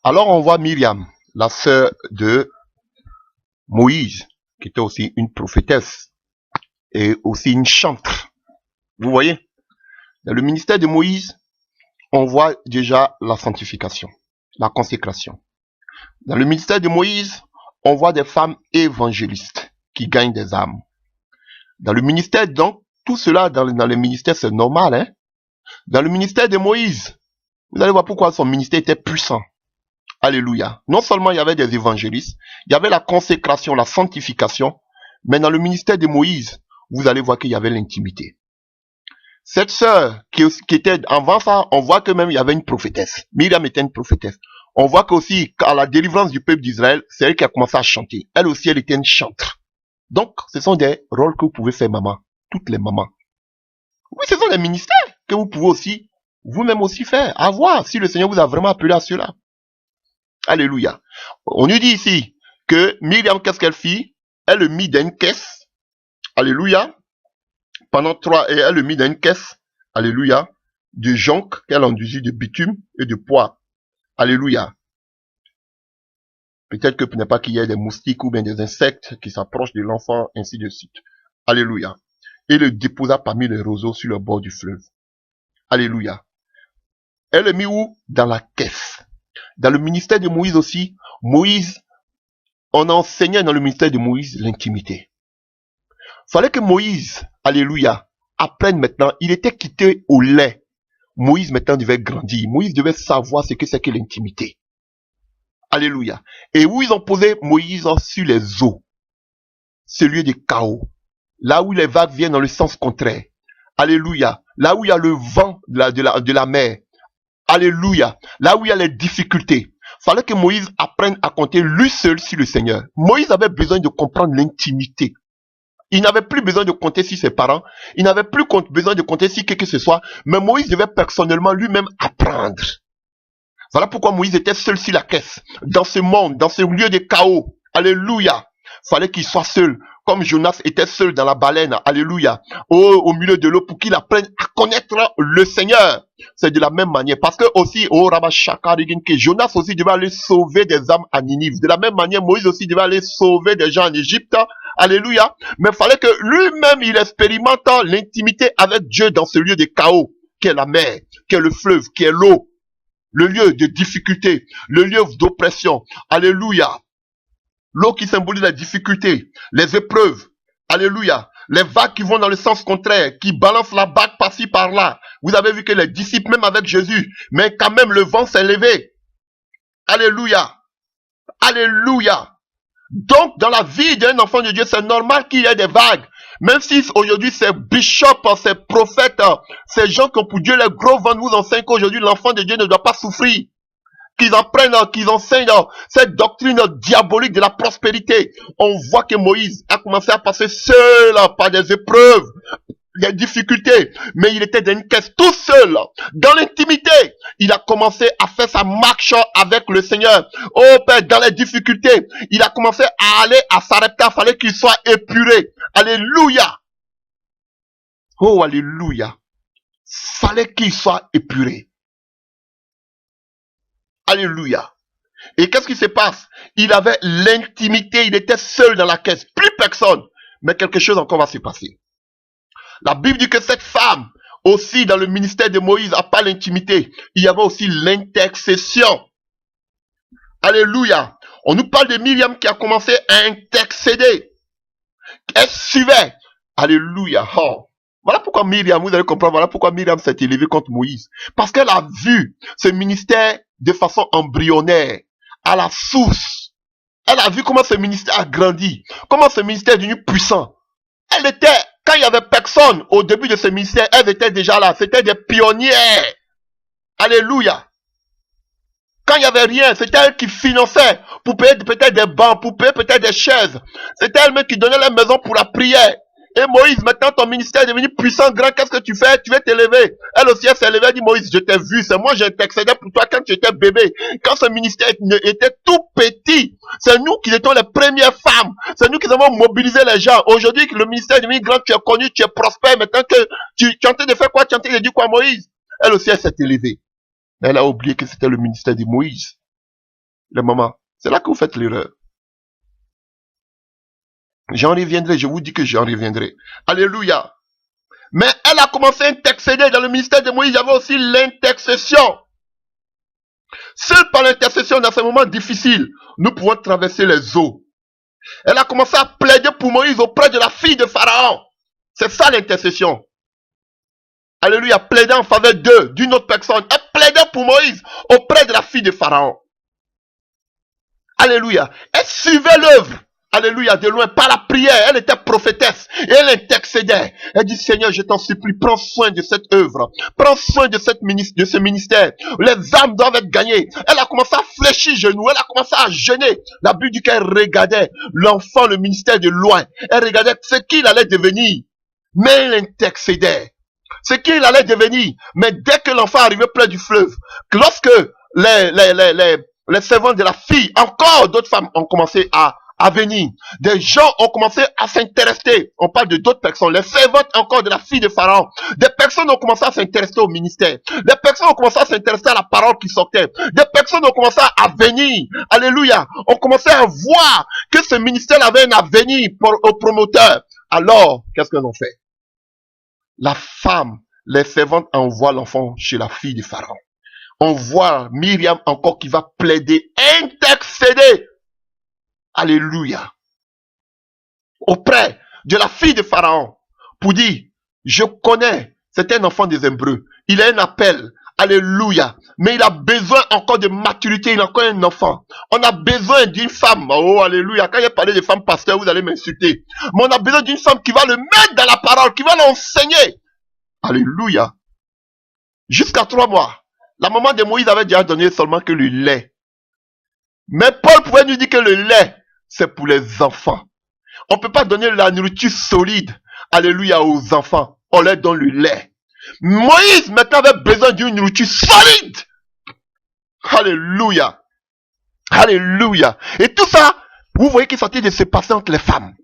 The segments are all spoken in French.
Alors on voit Myriam, la sœur de Moïse, qui était aussi une prophétesse et aussi une chantre. Vous voyez, dans le ministère de Moïse, on voit déjà la sanctification, la consécration. Dans le ministère de Moïse, on voit des femmes évangélistes qui gagnent des âmes. Dans le ministère, donc, tout cela dans le ministère, c'est normal. Hein? Dans le ministère de Moïse, vous allez voir pourquoi son ministère était puissant. Alléluia. Non seulement il y avait des évangélistes, il y avait la consécration, la sanctification, mais dans le ministère de Moïse, vous allez voir qu'il y avait l'intimité. Cette sœur qui était avant ça, on voit que même il y avait une prophétesse. Myriam était une prophétesse. On voit qu'aussi, à la délivrance du peuple d'Israël, c'est elle qui a commencé à chanter. Elle aussi, elle était une chantre. Donc, ce sont des rôles que vous pouvez faire, maman. Toutes les mamans. Oui, ce sont des ministères que vous pouvez aussi, vous-même aussi faire. À voir si le Seigneur vous a vraiment appelé à cela. Alléluia. On nous dit ici que Myriam, qu'est-ce qu'elle fit? Elle le mit dans une caisse. Alléluia. Pendant 3, et elle le mit dans une caisse. Alléluia. De jonc qu'elle enduisit de bitume et de poids. Alléluia. Peut-être que n'est pas qu'il y ait des moustiques ou bien des insectes qui s'approchent de l'enfant, ainsi de suite. Alléluia. Et le déposa parmi les roseaux sur le bord du fleuve. Alléluia. Elle le mit où? Dans la caisse. Dans le ministère de Moïse aussi, Moïse, on enseignait dans le ministère de Moïse l'intimité. Fallait que Moïse, alléluia, apprenne maintenant, il était quitté au lait. Moïse maintenant devait grandir. Moïse devait savoir ce que c'est que l'intimité. Alléluia. Et où ils ont posé Moïse sur les eaux. Ce lieu de chaos. Là où les vagues viennent dans le sens contraire. Alléluia. Là où il y a le vent de la mer. Alléluia. Là où il y a les difficultés. Fallait que Moïse apprenne à compter lui seul sur le Seigneur. Moïse avait besoin de comprendre l'intimité. Il n'avait plus besoin de compter sur ses parents. Il n'avait plus besoin de compter sur qui que ce soit. Mais Moïse devait personnellement lui-même apprendre. Voilà pourquoi Moïse était seul sur la caisse. Dans ce monde, dans ce lieu de chaos. Alléluia. Fallait qu'il soit seul. Comme Jonas était seul dans la baleine. Alléluia. Au milieu de l'eau pour qu'il apprenne à connaître le Seigneur. C'est de la même manière. Parce que aussi, que Jonas aussi devait aller sauver des âmes à Ninive. De la même manière, Moïse aussi devait aller sauver des gens en Égypte. Alléluia. Mais il fallait que lui-même, il expérimente l'intimité avec Dieu dans ce lieu de chaos. Qui est la mer, qui est le fleuve, qui est l'eau. Le lieu de difficulté, le lieu d'oppression. Alléluia. L'eau qui symbolise la difficulté, les épreuves. Alléluia. Les vagues qui vont dans le sens contraire, qui balancent la barque par-ci, par-là. Vous avez vu que les disciples, même avec Jésus, mais quand même le vent s'est levé. Alléluia. Alléluia. Donc, dans la vie d'un enfant de Dieu, c'est normal qu'il y ait des vagues. Même si aujourd'hui, ces bishops, ces prophètes, ces gens qui ont pour Dieu les gros vents nous enseignent qu'aujourd'hui, l'enfant de Dieu ne doit pas souffrir. Qu'ils apprennent, qu'ils enseignent cette doctrine diabolique de la prospérité. On voit que Moïse a commencé à passer seul par des épreuves, des difficultés. Mais il était dans une caisse tout seul, dans l'intimité. Il a commencé à faire sa marche avec le Seigneur. Oh Père, dans les difficultés, il a commencé à aller à Sarepta. Il fallait qu'il soit épuré. Alléluia. Oh, alléluia. Fallait qu'il soit épuré. Alléluia. Et qu'est-ce qui se passe? Il avait l'intimité, il était seul dans la caisse, plus personne. Mais quelque chose encore va se passer. La Bible dit que cette femme, aussi dans le ministère de Moïse, à part l'intimité, il y avait aussi l'intercession. Alléluia. On nous parle de Myriam qui a commencé à intercéder. Elle suivait. Alléluia. Oh. Voilà pourquoi Myriam, vous allez comprendre, voilà pourquoi Myriam s'est élevée contre Moïse. Parce qu'elle a vu ce ministère de façon embryonnaire, à la source. Elle a vu comment ce ministère a grandi, comment ce ministère est devenu puissant. Elle était, quand il n'y avait personne au début de ce ministère, elle était déjà là. C'était des pionnières. Alléluia. Quand il n'y avait rien, c'était elle qui finançait pour payer peut-être des bancs, pour payer peut-être des chaises. C'était elle-même qui donnait la maison pour la prière. Et Moïse, maintenant ton ministère est devenu puissant, grand, qu'est-ce que tu fais? Tu veux t'élever. Elle aussi, elle s'est levée, elle dit, Moïse, je t'ai vu, c'est moi, j'intercédais pour toi quand tu étais bébé. Quand ce ministère était tout petit, c'est nous qui étions les premières femmes. C'est nous qui avons mobilisé les gens. Aujourd'hui, le ministère est devenu grand, tu es connu, tu es prospère. Maintenant que tu es en train de faire quoi? Tu es en train de dire quoi, Moïse? Elle aussi, elle s'est élevée. Mais elle a oublié que c'était le ministère de Moïse. les mamans. C'est là que vous faites l'erreur. J'en reviendrai, je vous dis que j'en reviendrai. Alléluia. Mais elle a commencé à intercéder dans le ministère de Moïse. Il y avait aussi l'intercession. Seul par l'intercession dans ces moments difficiles, nous pouvons traverser les eaux. Elle a commencé à plaider pour Moïse auprès de la fille de Pharaon. C'est ça l'intercession. Alléluia, plaider en faveur d'eux, d'une autre personne. Elle plaidait pour Moïse auprès de la fille de Pharaon. Alléluia. Elle suivait l'œuvre. Alléluia, de loin, par la prière. Elle était prophétesse. Et elle intercédait. Elle dit, Seigneur, je t'en supplie, prends soin de cette œuvre. Prends soin de ce ministère. Les âmes doivent être gagnées. Elle a commencé à fléchir genoux. Elle a commencé à jeûner. La Bible dit qu'elle regardait l'enfant, le ministère de loin. Elle regardait ce qu'il allait devenir. Mais elle intercédait. Ce qu'il allait devenir. Mais dès que l'enfant arrivait près du fleuve, lorsque les servantes de la fille, encore d'autres femmes ont commencé à venir. Des gens ont commencé à s'intéresser. On parle de d'autres personnes. Les servantes encore de la fille de Pharaon. Des personnes ont commencé à s'intéresser au ministère. Des personnes ont commencé à s'intéresser à la parole qui sortait. Des personnes ont commencé à venir. Alléluia. On commençait à voir que ce ministère avait un avenir aux promoteurs. Alors, qu'est-ce qu'on en fait? La femme, les servantes envoient l'enfant chez la fille de Pharaon. On voit Myriam encore qui va plaider, intercéder. Alléluia. Auprès de la fille de Pharaon. Pour dire, je connais, c'est un enfant des Hébreux. Il a un appel. Alléluia. Mais il a besoin encore de maturité. Il est encore un enfant. On a besoin d'une femme. Oh, alléluia. Quand il a parlé de femme pasteur, vous allez m'insulter. Mais on a besoin d'une femme qui va le mettre dans la parole, qui va l'enseigner. Alléluia. Jusqu'à 3 mois. La maman de Moïse avait déjà donné seulement que le lait. Mais Paul pouvait nous dire que le lait, c'est pour les enfants. On ne peut pas donner la nourriture solide, alléluia, aux enfants. On leur donne le lait. Moïse, maintenant, avait besoin d'une nourriture solide. Alléluia. Alléluia. Et tout ça, vous voyez qu'il sortait de se passer entre les femmes.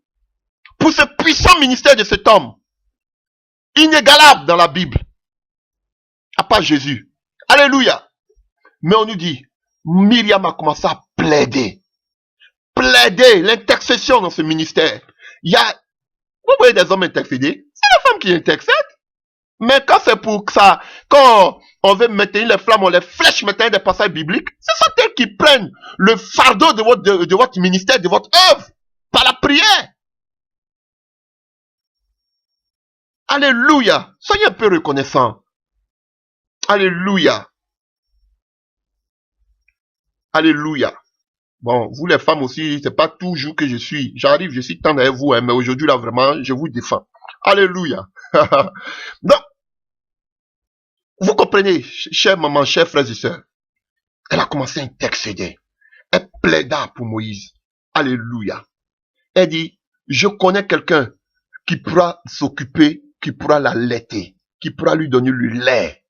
Pour ce puissant ministère de cet homme, inégalable dans la Bible, à part Jésus. Alléluia. Mais on nous dit, Myriam a commencé à plaider. Plaider, l'intercession dans ce ministère. Il y a, vous voyez des hommes intercéder, c'est la femme qui intercède. Mais quand c'est pour ça, quand on veut maintenir les flammes, on les flèche maintenant des passages bibliques, c'est ça elles qui prennent le fardeau de votre ministère, de votre œuvre, par la prière. Alléluia. Soyez un peu reconnaissants. Alléluia. Alléluia. Bon, vous les femmes aussi, c'est pas toujours que je suis. J'arrive, je suis tendre avec vous, hein, mais aujourd'hui là vraiment, je vous défends. Alléluia. Donc, vous comprenez, chère maman, chers frères et sœurs, elle a commencé à intercéder. Elle plaida pour Moïse. Alléluia. Elle dit, je connais quelqu'un qui pourra s'occuper, qui pourra l'allaiter, qui pourra lui donner le lait.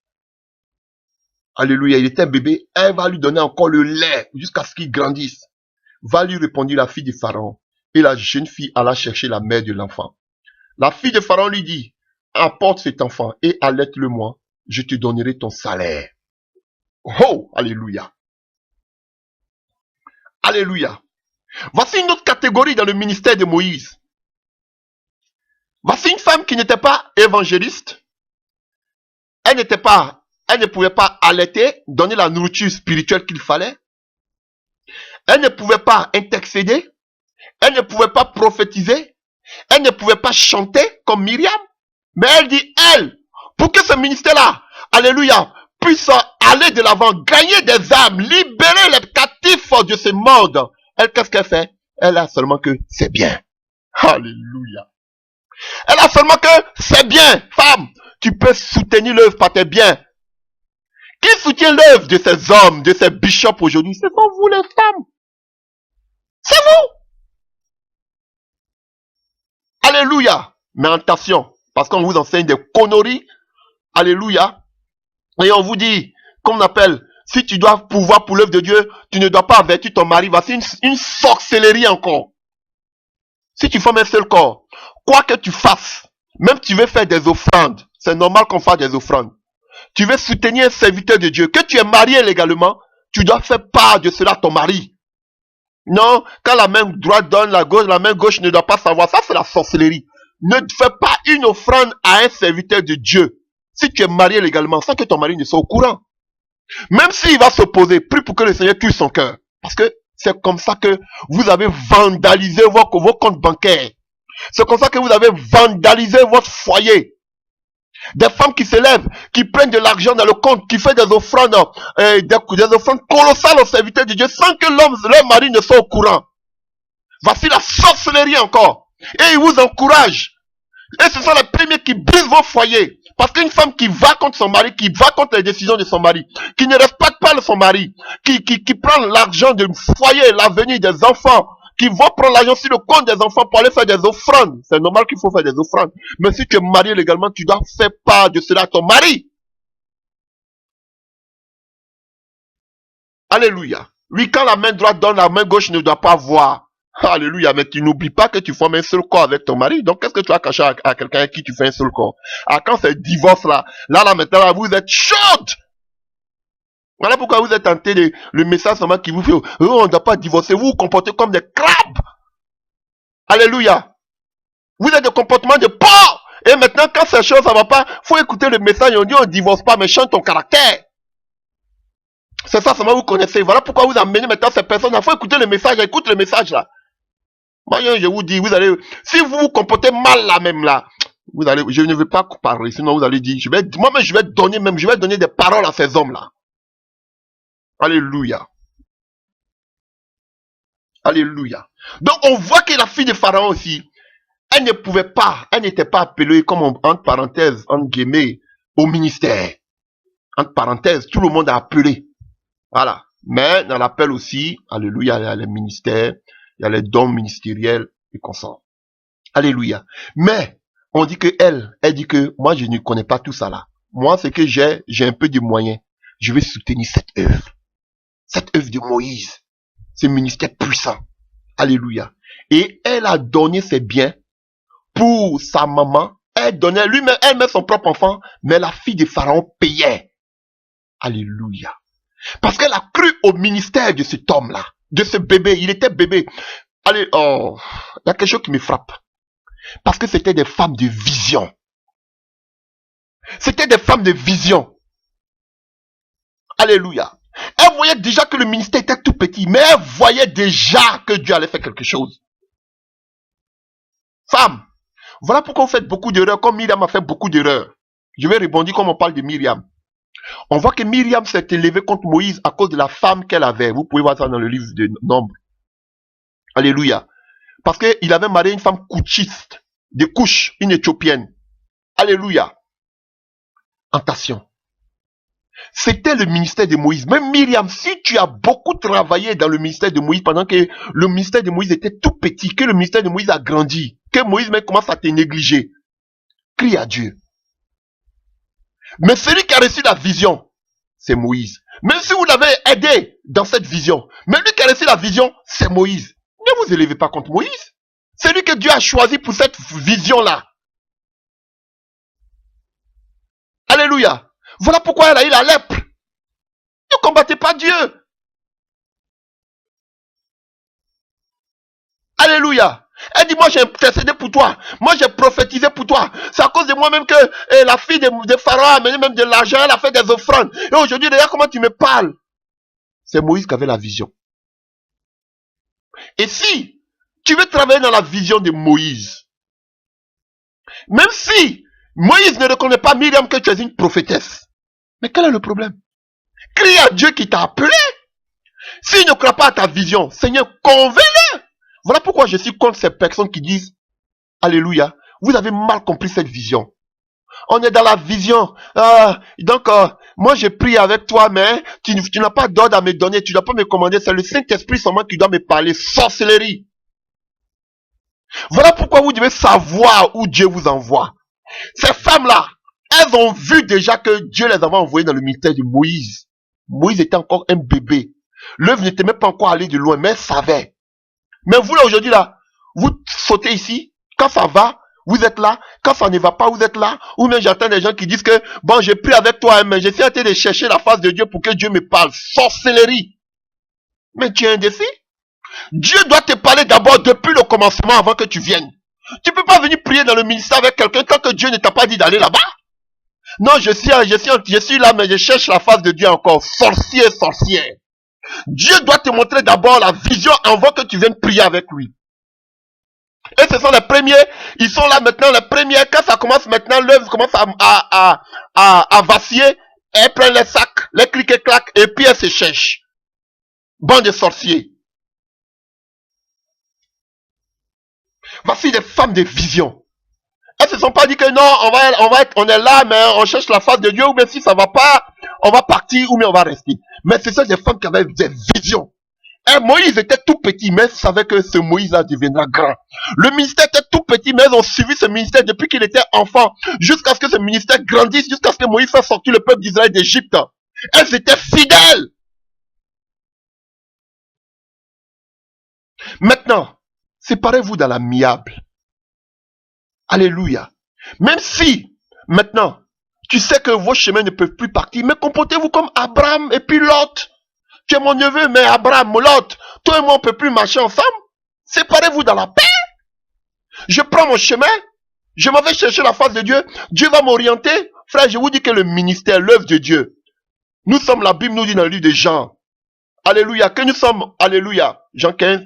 Alléluia, il était un bébé, elle va lui donner encore le lait jusqu'à ce qu'il grandisse. Va lui répondit la fille de Pharaon. Et la jeune fille alla chercher la mère de l'enfant. La fille de Pharaon lui dit, apporte cet enfant et allaite-le-moi, je te donnerai ton salaire. Oh, alléluia. Alléluia. Voici une autre catégorie dans le ministère de Moïse. Voici une femme qui n'était pas évangéliste. Elle ne pouvait pas allaiter, donner la nourriture spirituelle qu'il fallait. Elle ne pouvait pas intercéder. Elle ne pouvait pas prophétiser. Elle ne pouvait pas chanter comme Myriam. Mais elle dit, elle, pour que ce ministère-là, alléluia, puisse aller de l'avant, gagner des âmes, libérer les captifs de ce monde. Elle, qu'est-ce qu'elle fait? Elle a seulement que c'est bien. Alléluia. Elle a seulement que c'est bien. Femme, tu peux soutenir l'œuvre par tes biens. Qui soutient l'œuvre de ces hommes, de ces bishops aujourd'hui? Ce sont vous les femmes. C'est vous. Alléluia. Mais attention, parce qu'on vous enseigne des conneries. Alléluia. Et on vous dit, comme on appelle, si tu dois pouvoir pour l'œuvre de Dieu, tu ne dois pas avertir ton mari. Voici une sorcellerie encore. Si tu formes un seul corps, quoi que tu fasses, même tu veux faire des offrandes, c'est normal qu'on fasse des offrandes. Tu veux soutenir un serviteur de Dieu, que tu es marié légalement, tu dois faire part de cela à ton mari. Non, quand la main droite donne la main gauche ne doit pas savoir. Ça, c'est la sorcellerie. Ne fais pas une offrande à un serviteur de Dieu. Si tu es marié légalement, sans que ton mari ne soit au courant. Même s'il va s'opposer, prie pour que le Seigneur tue son cœur. Parce que c'est comme ça que vous avez vandalisé vos comptes bancaires. C'est comme ça que vous avez vandalisé votre foyer. Des femmes qui se lèvent, qui prennent de l'argent dans le compte, qui font des offrandes colossales aux serviteurs de Dieu sans que leur mari ne soit au courant. Voici la sorcellerie encore. Et ils vous encouragent. Et ce sont les premiers qui brisent vos foyers. Parce qu'une femme qui va contre son mari, qui va contre les décisions de son mari, qui ne respecte pas son mari, qui prend l'argent du foyer, l'avenir des enfants, qui va prendre l'argent sur le compte des enfants pour aller faire des offrandes. C'est normal qu'il faut faire des offrandes. Mais si tu es marié légalement, tu dois faire part de cela à ton mari. Alléluia. Oui, quand la main droite donne, la main gauche ne doit pas voir. Alléluia, mais tu n'oublies pas que tu formes un seul corps avec ton mari. Donc, qu'est-ce que tu as caché à quelqu'un avec qui tu fais un seul corps? Quand c'est divorce là, maintenant, là, vous êtes chaude. Voilà pourquoi vous êtes tenté de le message seulement qui vous fait, on ne doit pas divorcer, vous vous comportez comme des crabes. Alléluia. Vous êtes de comportement de porc. Et maintenant, quand ces choses, ça va pas, faut écouter le message et on dit, on ne divorce pas, mais change ton caractère. C'est ça seulement vous connaissez. Voilà pourquoi vous amenez maintenant ces personnes. Il faut écouter le message, écoute le message là. Moi, je vous dis, vous allez, si vous vous comportez mal là même là, vous allez, je ne vais pas parler, sinon vous allez dire, moi-même je vais donner des paroles à ces hommes là. Alléluia. Alléluia. Donc on voit que la fille de Pharaon aussi, elle n'était pas appelée comme entre parenthèses, entre guillemets, au ministère. Entre parenthèses, tout le monde a appelé. Voilà. Mais dans l'appel aussi, alléluia, il y a les ministères, il y a les dons ministériels et consorts. Alléluia. Mais, on dit que elle dit que moi je ne connais pas tout ça là. Moi, c'est que j'ai un peu de moyens. Je vais soutenir cette œuvre. Cette œuvre de Moïse. Ce ministère puissant. Alléluia. Et elle a donné ses biens pour sa maman. Elle donnait elle-même son propre enfant, mais la fille de Pharaon payait. Alléluia. Parce qu'elle a cru au ministère de cet homme-là, de ce bébé. Il était bébé. Allez, oh, il y a quelque chose qui me frappe. Parce que c'était des femmes de vision. C'était des femmes de vision. Alléluia. Elle voyait déjà que le ministère était tout petit, mais elle voyait déjà que Dieu allait faire quelque chose. Femme, voilà pourquoi vous faites beaucoup d'erreurs, comme Myriam a fait beaucoup d'erreurs. Je vais rebondir comme on parle de Myriam. On voit que Myriam s'est élevée contre Moïse à cause de la femme qu'elle avait. Vous pouvez voir ça dans le livre de Nombres. Alléluia. Parce qu'il avait marié une femme couchiste, de Couche, une éthiopienne. Alléluia. Tentation. C'était le ministère de Moïse. Même Myriam, si tu as beaucoup travaillé dans le ministère de Moïse pendant que le ministère de Moïse était tout petit, que le ministère de Moïse a grandi, que Moïse même commence à te négliger, crie à Dieu. Mais celui qui a reçu la vision, c'est Moïse. Même si vous l'avez aidé dans cette vision, mais lui qui a reçu la vision, c'est Moïse. Ne vous élevez pas contre Moïse. C'est lui que Dieu a choisi pour cette vision-là. Alléluia. Voilà pourquoi elle a eu la lèpre. Ne combattez pas Dieu. Alléluia. Elle dit, moi j'ai intercédé pour toi. Moi j'ai prophétisé pour toi. C'est à cause de moi-même que la fille de Pharaon a amené même de l'argent. Elle a fait des offrandes. Et aujourd'hui, regarde comment tu me parles. C'est Moïse qui avait la vision. Et si tu veux travailler dans la vision de Moïse, même si Moïse ne reconnaît pas Myriam que tu es une prophétesse, mais quel est le problème? Crie à Dieu qui t'a appelé. S'il ne croit pas à ta vision, Seigneur, convainc-le. Voilà pourquoi je suis contre ces personnes qui disent, alléluia, vous avez mal compris cette vision. On est dans la vision. Moi je prie avec toi, mais tu n'as pas d'ordre à me donner, tu ne dois pas me commander, c'est le Saint-Esprit seulement qui doit me parler. Sorcellerie. Voilà pourquoi vous devez savoir où Dieu vous envoie. Ces femmes-là, elles ont vu déjà que Dieu les avait envoyées dans le ministère de Moïse. Moïse était encore un bébé. L'œuvre n'était même pas encore allée de loin, mais elle savait. Mais vous là aujourd'hui là, vous sautez ici, quand ça va, Vous êtes là, quand ça ne va pas, vous êtes là. Ou même j'entends des gens qui disent que, bon, j'ai pris avec toi, mais j'essaie en train de chercher la face de Dieu pour que Dieu me parle. Sorcellerie. Mais tu as un défi. Dieu doit te parler d'abord depuis le commencement avant que tu viennes. Tu peux pas venir prier dans le ministère avec quelqu'un tant que Dieu ne t'a pas dit d'aller là-bas. Non, je suis là, mais je cherche la face de Dieu encore. Sorcier, sorcière. Dieu doit te montrer d'abord la vision avant que tu viennes prier avec lui. Et ce sont les premiers, ils sont là maintenant, les premiers, quand ça commence maintenant, l'œuvre commence à vaciller, elles prennent les sacs, les clics et claques, et puis elles se cherchent. Bande de sorciers. Voici des femmes de vision. Elles se sont pas dit que non, on est là, mais on cherche la face de Dieu, ou bien si ça va pas, on va partir, ou bien on va rester. Mais ce sont des femmes qui avaient des visions. Et Moïse était tout petit, mais elles savaient que ce Moïse-là deviendra grand. Le ministère était tout petit, mais elles ont suivi ce ministère depuis qu'il était enfant, jusqu'à ce que ce ministère grandisse, jusqu'à ce que Moïse fasse sortir le peuple d'Israël d'Égypte. Elles étaient fidèles. Maintenant, séparez-vous dans l'amiable. Alléluia. Même si, maintenant, tu sais que vos chemins ne peuvent plus partir, mais comportez-vous comme Abraham et puis Lot. Tu es mon neveu, mais Abraham, Lot, toi et moi, on ne peut plus marcher ensemble. Séparez-vous dans la paix. Je prends mon chemin. Je m'en vais chercher la face de Dieu. Dieu va m'orienter. Frère, je vous dis que le ministère, l'œuvre de Dieu, nous sommes, la Bible nous dit dans le livre de Jean. Alléluia. Que nous sommes, alléluia. Jean 15.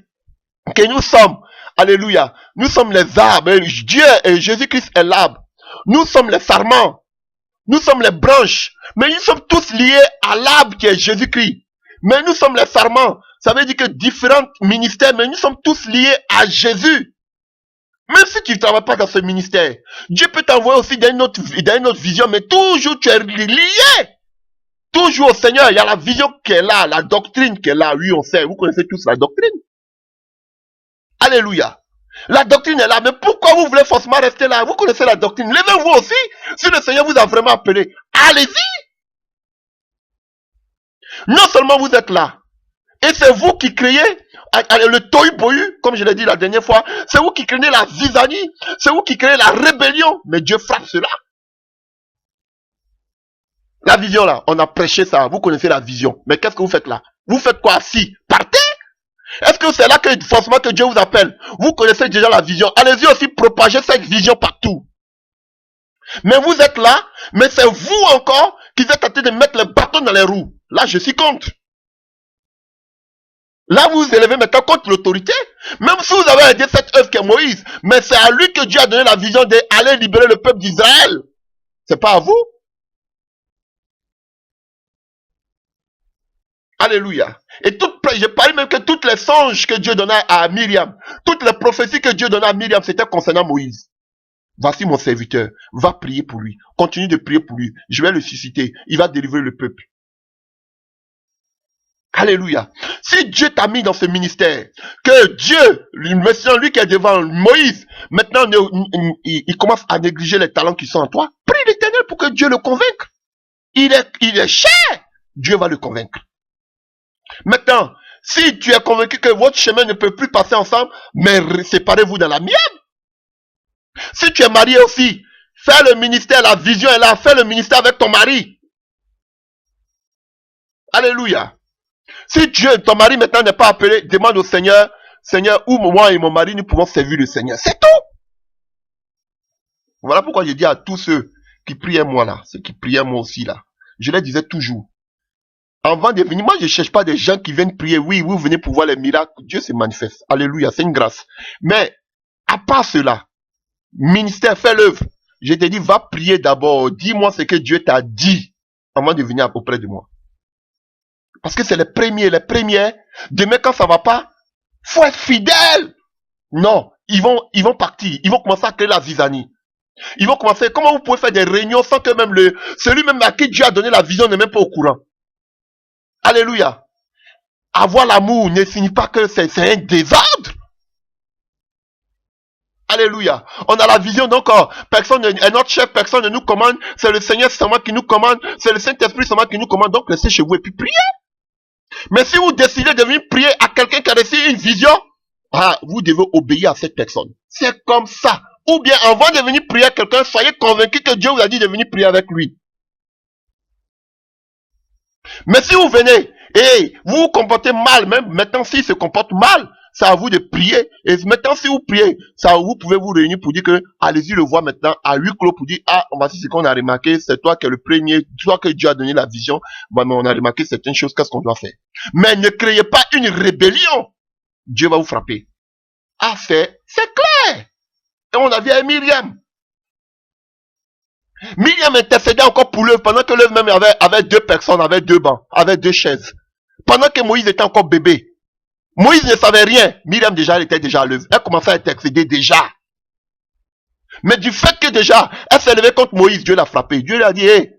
Que nous sommes, alléluia. Nous sommes les arbres. Dieu et Jésus-Christ est l'arbre. Nous sommes les sarments. Nous sommes les branches. Mais nous sommes tous liés à l'arbre qui est Jésus-Christ. Mais nous sommes les sarments. Ça veut dire que différents ministères, mais nous sommes tous liés à Jésus. Même si tu ne travailles pas dans ce ministère, Dieu peut t'envoyer aussi dans une autre vision, mais toujours tu es lié. Toujours au Seigneur. Il y a la vision qui est là, la doctrine qui est là. Oui, on sait. Vous connaissez tous la doctrine. Alléluia. La doctrine est là. Mais pourquoi vous voulez forcément rester là? Vous connaissez la doctrine. Levez-vous aussi. Si le Seigneur vous a vraiment appelé, allez-y. Non seulement vous êtes là, et c'est vous qui créez le tohu-bohu, comme je l'ai dit la dernière fois, c'est vous qui créez la zizanie, c'est vous qui créez la rébellion, mais Dieu frappe cela. La vision là, on a prêché ça, vous connaissez la vision, mais qu'est-ce que vous faites là? Vous faites quoi? Si, partez. Est-ce que c'est là que forcément que Dieu vous appelle? Vous connaissez déjà la vision, allez-y aussi propager cette vision partout. Mais vous êtes là, mais c'est vous encore qui êtes en train de mettre le bâton dans les roues. Là, je suis contre. Là, vous vous élevez maintenant contre l'autorité. Même si vous avez aidé cette œuvre qu'est Moïse, mais c'est à lui que Dieu a donné la vision d'aller libérer le peuple d'Israël. C'est pas à vous. Alléluia. Et je parle même que toutes les songes que Dieu donna à Myriam, toutes les prophéties que Dieu donna à Myriam, c'était concernant Moïse. Voici mon serviteur, va prier pour lui. Continue de prier pour lui. Je vais le susciter. Il va délivrer le peuple. Alléluia. Si Dieu t'a mis dans ce ministère, que Dieu, maintenant lui qui est devant Moïse, maintenant il commence à négliger les talents qui sont en toi, prie l'Éternel pour que Dieu le convainque. Il est cher. Dieu va le convaincre. Maintenant, si tu es convaincu que votre chemin ne peut plus passer ensemble, mais séparez-vous dans la mienne. Si tu es marié aussi, fais le ministère, la vision est là, fais le ministère avec ton mari. Alléluia. Si ton mari maintenant n'est pas appelé, demande au Seigneur, Seigneur, où moi et mon mari, nous pouvons servir le Seigneur. C'est tout. Voilà pourquoi je dis à tous ceux qui priaient moi là, ceux qui priaient moi aussi là, je les disais toujours, avant de venir, moi je ne cherche pas des gens qui viennent prier, oui, vous venez pour voir les miracles, Dieu se manifeste. Alléluia, c'est une grâce. Mais, à part cela, ministère, fais l'œuvre. Je te dis, va prier d'abord, dis-moi ce que Dieu t'a dit avant de venir auprès de moi. Parce que c'est les premiers. Demain, quand ça va pas, faut être fidèle. Non, ils vont partir. Ils vont commencer à créer la zizanie. Ils vont commencer, comment vous pouvez faire des réunions sans que même celui même à qui Dieu a donné la vision n'est même pas au courant. Alléluia. Avoir l'amour ne signifie pas que c'est un désordre. Alléluia. On a la vision donc, personne est notre chef, personne ne nous commande. C'est le Seigneur seulement qui nous commande. C'est le Saint-Esprit seulement qui nous commande. Donc, restez chez vous et puis priez. Mais si vous décidez de venir prier à quelqu'un qui a reçu une vision, vous devez obéir à cette personne. C'est comme ça. Ou bien avant de venir prier avec quelqu'un, soyez convaincu que Dieu vous a dit de venir prier avec lui. Mais si vous venez et vous vous comportez mal, même maintenant s'il se comporte mal, c'est à vous de prier. Et maintenant si vous priez, ça vous pouvez vous réunir pour dire que allez-y le voir maintenant à huis clos pour dire ah voici ce qu'on a remarqué, c'est toi qui es le premier, toi que Dieu a donné la vision, mais on a remarqué certaines choses, qu'est-ce qu'on doit faire? Mais ne créez pas une rébellion. Dieu va vous frapper. Ah c'est clair. Et on a vu à Myriam. Myriam intercédait encore pour l'œuvre pendant que l'œuvre même avait 2 personnes, avait 2 bancs, avait 2 chaises. Pendant que Moïse était encore bébé. Moïse ne savait rien. Myriam déjà, elle était déjà à l'œuvre. Elle commençait à intercéder déjà. Mais du fait que déjà, elle s'est levée contre Moïse, Dieu l'a frappé. Dieu lui a dit, hey,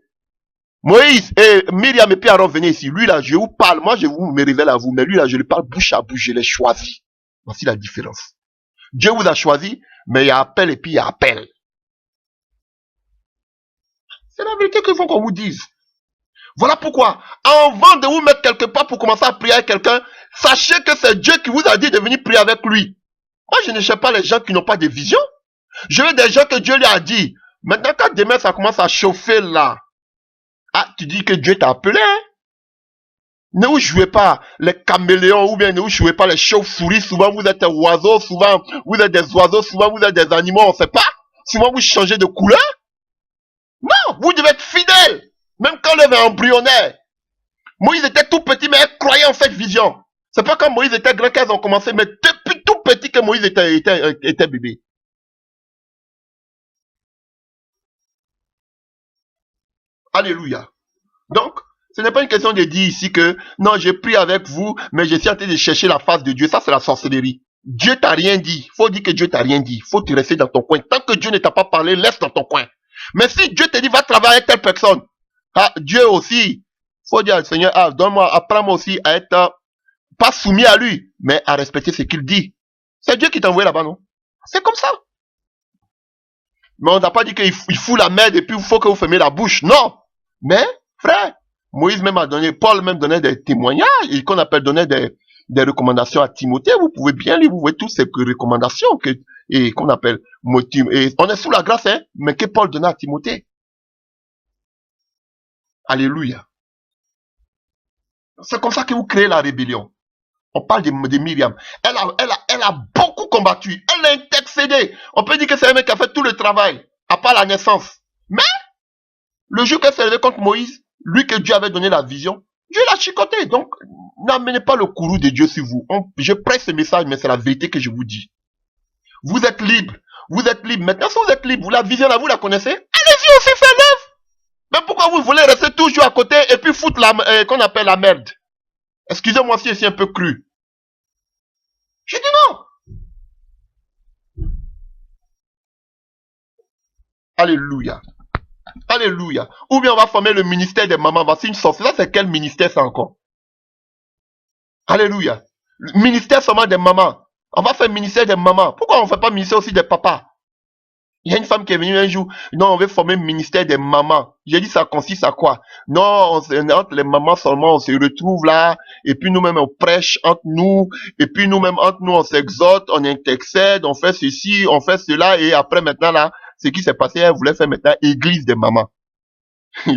Moïse, Myriam et puis Aaron, venez ici. Lui là, je vous parle. Moi, je vous me révèle à vous. Mais lui là, je lui parle bouche à bouche. Je l'ai choisi. Voici la différence. Dieu vous a choisi, mais il y a appel et puis il y a appel. C'est la vérité qu'il faut qu'on vous dise. Voilà pourquoi, avant de vous mettre quelque part pour commencer à prier avec quelqu'un, sachez que c'est Dieu qui vous a dit de venir prier avec lui. Moi, je ne cherche pas les gens qui n'ont pas de vision. Je veux des gens que Dieu lui a dit. Maintenant, quand demain ça commence à chauffer là, ah, tu dis que Dieu t'a appelé. Hein? Ne vous jouez pas les caméléons ou bien ne vous jouez pas les chauves-souris. Souvent, vous êtes des oiseaux, souvent, vous êtes des oiseaux, souvent, vous êtes des animaux, on ne sait pas. Souvent, vous changez de couleur. Non, vous devez être fidèle. Même quand l'œuvre est embryonnaire. Moïse était tout petit, mais elle croyait en cette vision. C'est pas quand Moïse était grand qu'elles ont commencé, mais depuis tout petit que Moïse était bébé. Alléluia. Donc, ce n'est pas une question de dire ici que, non, j'ai pris avec vous, mais je suis en train de chercher la face de Dieu. Ça, c'est la sorcellerie. Dieu t'a rien dit. Faut dire que Dieu t'a rien dit. Faut te rester dans ton coin. Tant que Dieu ne t'a pas parlé, laisse dans ton coin. Mais si Dieu te dit, va travailler avec telle personne, ah, Dieu aussi, faut dire au Seigneur, ah, donne-moi, apprends-moi aussi à être, pas soumis à lui, mais à respecter ce qu'il dit. C'est Dieu qui t'a envoyé là-bas, non? C'est comme ça. Mais on n'a pas dit qu'il fout la merde et puis il faut que vous fermez la bouche. Non. Mais, frère, Moïse même a donné, Paul même donnait des témoignages, et qu'on appelle donner des recommandations à Timothée. Vous pouvez bien lire, vous voyez toutes ces recommandations et qu'on appelle motif. Et on est sous la grâce, hein, mais que Paul donnait à Timothée. Alléluia. C'est comme ça que vous créez la rébellion. On parle de Myriam. Elle a beaucoup combattu. Elle a intercédé. On peut dire que c'est un mec qui a fait tout le travail, à part la naissance. Mais, le jour qu'elle s'est levée contre Moïse, lui que Dieu avait donné la vision, Dieu l'a chicoté. Donc, n'amenez pas le courroux de Dieu sur vous. Je presse ce message, mais c'est la vérité que je vous dis. Vous êtes libre. Vous êtes libre. Maintenant, si vous êtes libre, la vision là, vous la connaissez? Allez-y aussi faire l'œuvre. Mais pourquoi vous voulez rester toujours à côté et puis foutre qu'on appelle la merde? Excusez-moi si je suis un peu cru. Je dis non. Alléluia. Alléluia. Ou bien on va former le ministère des mamans. Voici une sorte. Ça, c'est quel ministère ça encore? Alléluia. Le ministère seulement des mamans. On va faire le ministère des mamans. Pourquoi on ne fait pas le ministère aussi des papas? Il y a une femme qui est venue un jour. Non, on veut former le ministère des mamans. J'ai dit, ça consiste à quoi? Non, entre les mamans seulement, on se retrouve là. Et puis nous-mêmes, on prêche entre nous. Et puis nous-mêmes, entre nous, on s'exhorte, on intercède, on fait ceci, on fait cela. Et après, maintenant là, ce qui s'est passé, elle voulait faire maintenant église des mamans. Oui,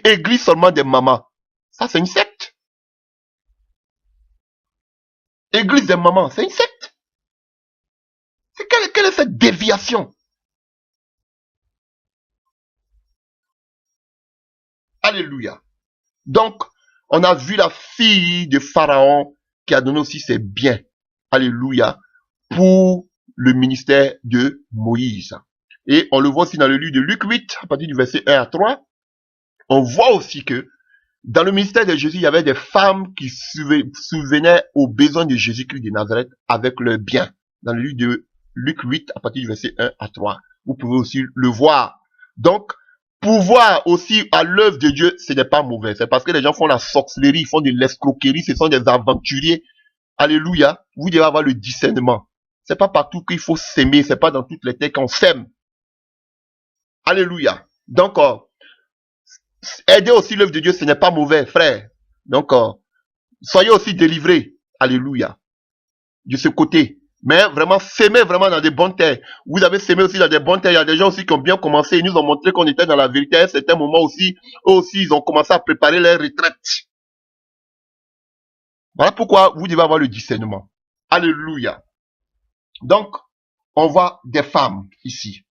église seulement des mamans. Ça, c'est une secte. Église des mamans, c'est une secte. Quelle est cette déviation? Alléluia. Donc, on a vu la fille de Pharaon qui a donné aussi ses biens. Alléluia. Pour le ministère de Moïse. Et on le voit aussi dans le livre de Luc 8, à partir du verset 1 à 3. On voit aussi que dans le ministère de Jésus, il y avait des femmes qui subvenaient aux besoins de Jésus-Christ de Nazareth avec leurs biens. Dans le livre de Luc 8, à partir du verset 1 à 3. Vous pouvez aussi le voir. Donc, pouvoir aussi à l'œuvre de Dieu, ce n'est pas mauvais. C'est parce que les gens font la sorcellerie, ils font de l'escroquerie, ce sont des aventuriers. Alléluia. Vous devez avoir le discernement. C'est pas partout qu'il faut s'aimer, c'est pas dans toutes les terres qu'on s'aime. Alléluia. Donc, aider aussi l'œuvre de Dieu, ce n'est pas mauvais, frère. Donc, soyez aussi délivrés. Alléluia. De ce côté. Mais vraiment, s'aimer vraiment dans des bonnes terres. Vous avez s'aimé aussi dans des bonnes terres. Il y a des gens aussi qui ont bien commencé. Ils nous ont montré qu'on était dans la vérité. À un certain moment aussi, eux aussi, ils ont commencé à préparer leur retraite. Voilà pourquoi vous devez avoir le discernement. Alléluia. Donc, on voit des femmes ici.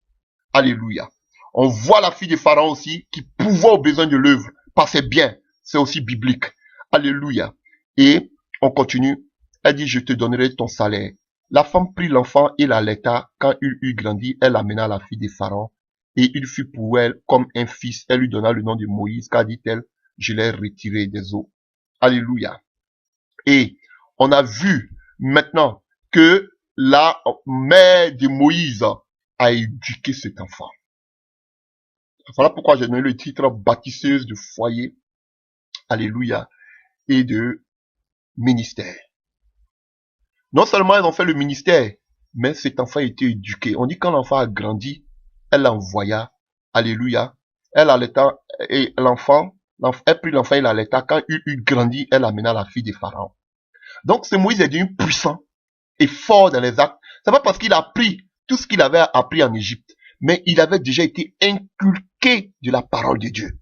Alléluia. On voit la fille de Pharaon aussi qui pouvait aux besoins de l'œuvre par ses biens. C'est aussi biblique. Alléluia. Et on continue. Elle dit, je te donnerai ton salaire. La femme prit l'enfant et l'allaita. Quand il eut grandi, elle amena la fille de Pharaon. Et il fut pour elle comme un fils. Elle lui donna le nom de Moïse, car dit-elle, je l'ai retiré des eaux. Alléluia. Et on a vu maintenant que la mère de Moïse a éduqué cet enfant. Voilà pourquoi j'ai donné le titre bâtisseuse de foyer, alléluia, et de ministère. Non seulement elles ont fait le ministère, mais cet enfant a été éduqué. On dit quand l'enfant a grandi, elle l'envoya, alléluia. Elle allaita, et l'enfant, elle prit l'enfant et l'allaita. Quand il eut grandi, elle amena la fille de Pharaon. Donc ce Moïse est devenu puissant et fort dans les actes. C'est pas parce qu'il a appris tout ce qu'il avait appris en Égypte, mais il avait déjà été inculqué de la parole de Dieu.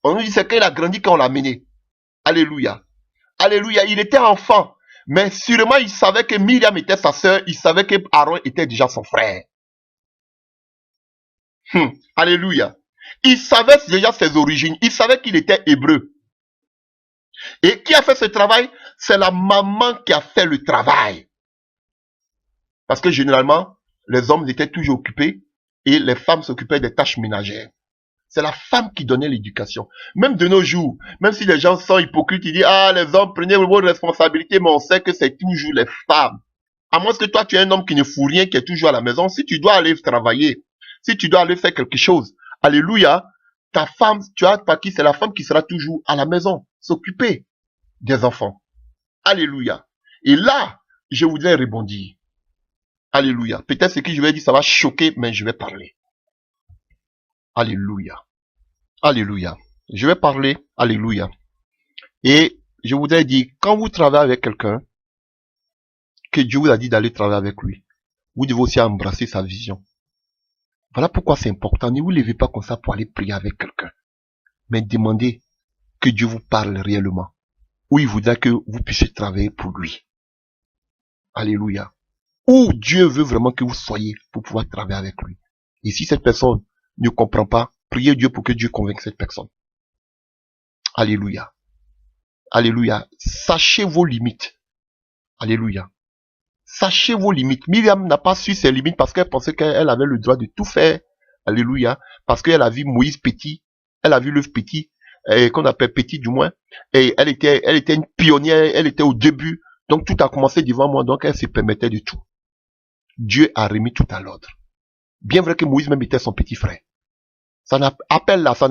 On nous dit c'est quand il a grandi qu'on l'a mené. Alléluia. Alléluia. Il était enfant, mais sûrement il savait que Myriam était sa sœur, il savait que Aaron était déjà son frère. Alléluia. Il savait déjà ses origines, il savait qu'il était hébreu. Et qui a fait ce travail? C'est la maman qui a fait le travail. Parce que généralement, les hommes étaient toujours occupés et les femmes s'occupaient des tâches ménagères. C'est la femme qui donnait l'éducation. Même de nos jours, même si les gens sont hypocrites, ils disent, ah, les hommes, prenez vos responsabilités, mais on sait que c'est toujours les femmes. À moins que toi, tu es un homme qui ne fout rien, qui est toujours à la maison. Si tu dois aller travailler, si tu dois aller faire quelque chose, alléluia, ta femme, tu as pas qui, c'est la femme qui sera toujours à la maison, s'occuper des enfants. Alléluia. Et là, je voudrais rebondir. Alléluia. Peut-être ce que je vais dire, ça va choquer, mais je vais parler. Alléluia. Alléluia. Je vais parler. Alléluia. Et je voudrais dire, quand vous travaillez avec quelqu'un, que Dieu vous a dit d'aller travailler avec lui, vous devez aussi embrasser sa vision. Voilà pourquoi c'est important. Ne vous levez pas comme ça pour aller prier avec quelqu'un. Mais demandez que Dieu vous parle réellement. Ou il voudra que vous puissiez travailler pour lui. Alléluia. Où Dieu veut vraiment que vous soyez pour pouvoir travailler avec lui. Et si cette personne ne comprend pas, priez Dieu pour que Dieu convainque cette personne. Alléluia. Alléluia. Sachez vos limites. Alléluia. Sachez vos limites. Myriam n'a pas su ses limites parce qu'elle pensait qu'elle avait le droit de tout faire. Alléluia. Parce qu'elle a vu Moïse petit. Elle a vu l'œuf petit. Qu'on appelle petit du moins. Et elle était une pionnière. Elle était au début. Donc tout a commencé devant moi. Donc elle se permettait de tout. Dieu a remis tout à l'ordre. Bien vrai que Moïse même était son petit frère. Ça n'a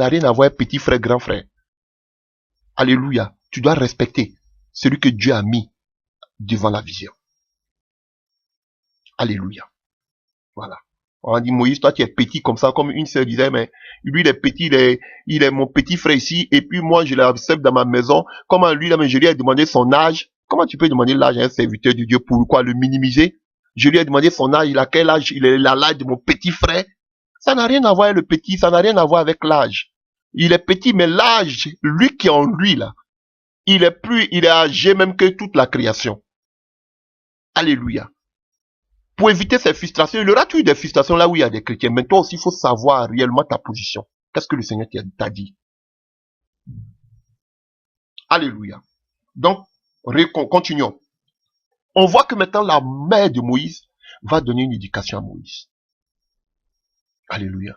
rien à voir petit frère, grand frère. Alléluia. Tu dois respecter celui que Dieu a mis devant la vision. Alléluia. Voilà. On dit Moïse, toi tu es petit comme ça, comme une sœur disait, mais lui il est petit, il est mon petit frère ici, et puis moi je l'accepte dans ma maison. Comment lui, là, mais je lui ai demandé son âge. Comment tu peux demander l'âge à un serviteur de Dieu, pourquoi le minimiser? Je lui ai demandé son âge, il a quel âge? Il est l'âge de mon petit frère. Ça n'a rien à voir avec le petit, ça n'a rien à voir avec l'âge. Il est petit, mais l'âge, lui qui est en lui là, il est âgé même que toute la création. Alléluia. Pour éviter ces frustrations, il y aura toujours des frustrations là où il y a des chrétiens. Mais toi aussi, il faut savoir réellement ta position. Qu'est-ce que le Seigneur t'a dit? Alléluia. Donc, continuons. On voit que maintenant la mère de Moïse va donner une éducation à Moïse. Alléluia.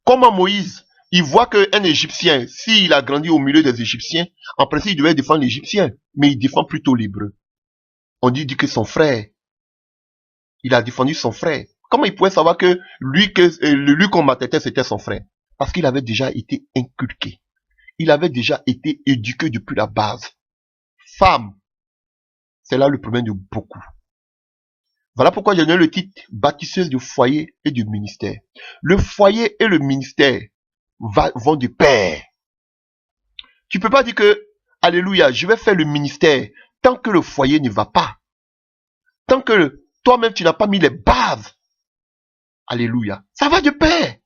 Comment Moïse, il voit qu'un Égyptien, s'il a grandi au milieu des Égyptiens, en principe, il devait défendre l'Égyptien, mais il défend plutôt l'Hébreu. On dit que son frère, il a défendu son frère. Comment il pouvait savoir que lui qu'on maltraitait, c'était son frère? Parce qu'il avait déjà été inculqué. Il avait déjà été éduqué depuis la base. Femme, c'est là le problème de beaucoup. Voilà pourquoi j'ai donné le titre bâtisseuse du foyer et du ministère. Le foyer et le ministère vont de pair. Tu peux pas dire que, alléluia, je vais faire le ministère tant que le foyer ne va pas. tant que toi-même tu n'as pas mis les bases, alléluia, ça va de pair.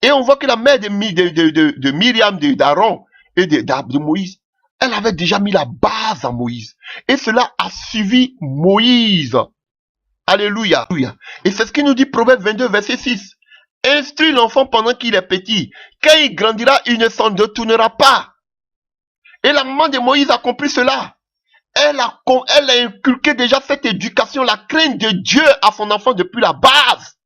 Et on voit que la mère de Myriam, d'Aaron et de Moïse, elle avait déjà mis la base à Moïse. Et cela a suivi Moïse. Alléluia. Et c'est ce qu'il nous dit Proverbe 22, verset 6. Instruis l'enfant pendant qu'il est petit. Quand il grandira, il ne s'en détournera pas. Et la maman de Moïse a compris cela. Elle a inculqué déjà cette éducation, la crainte de Dieu à son enfant depuis la base.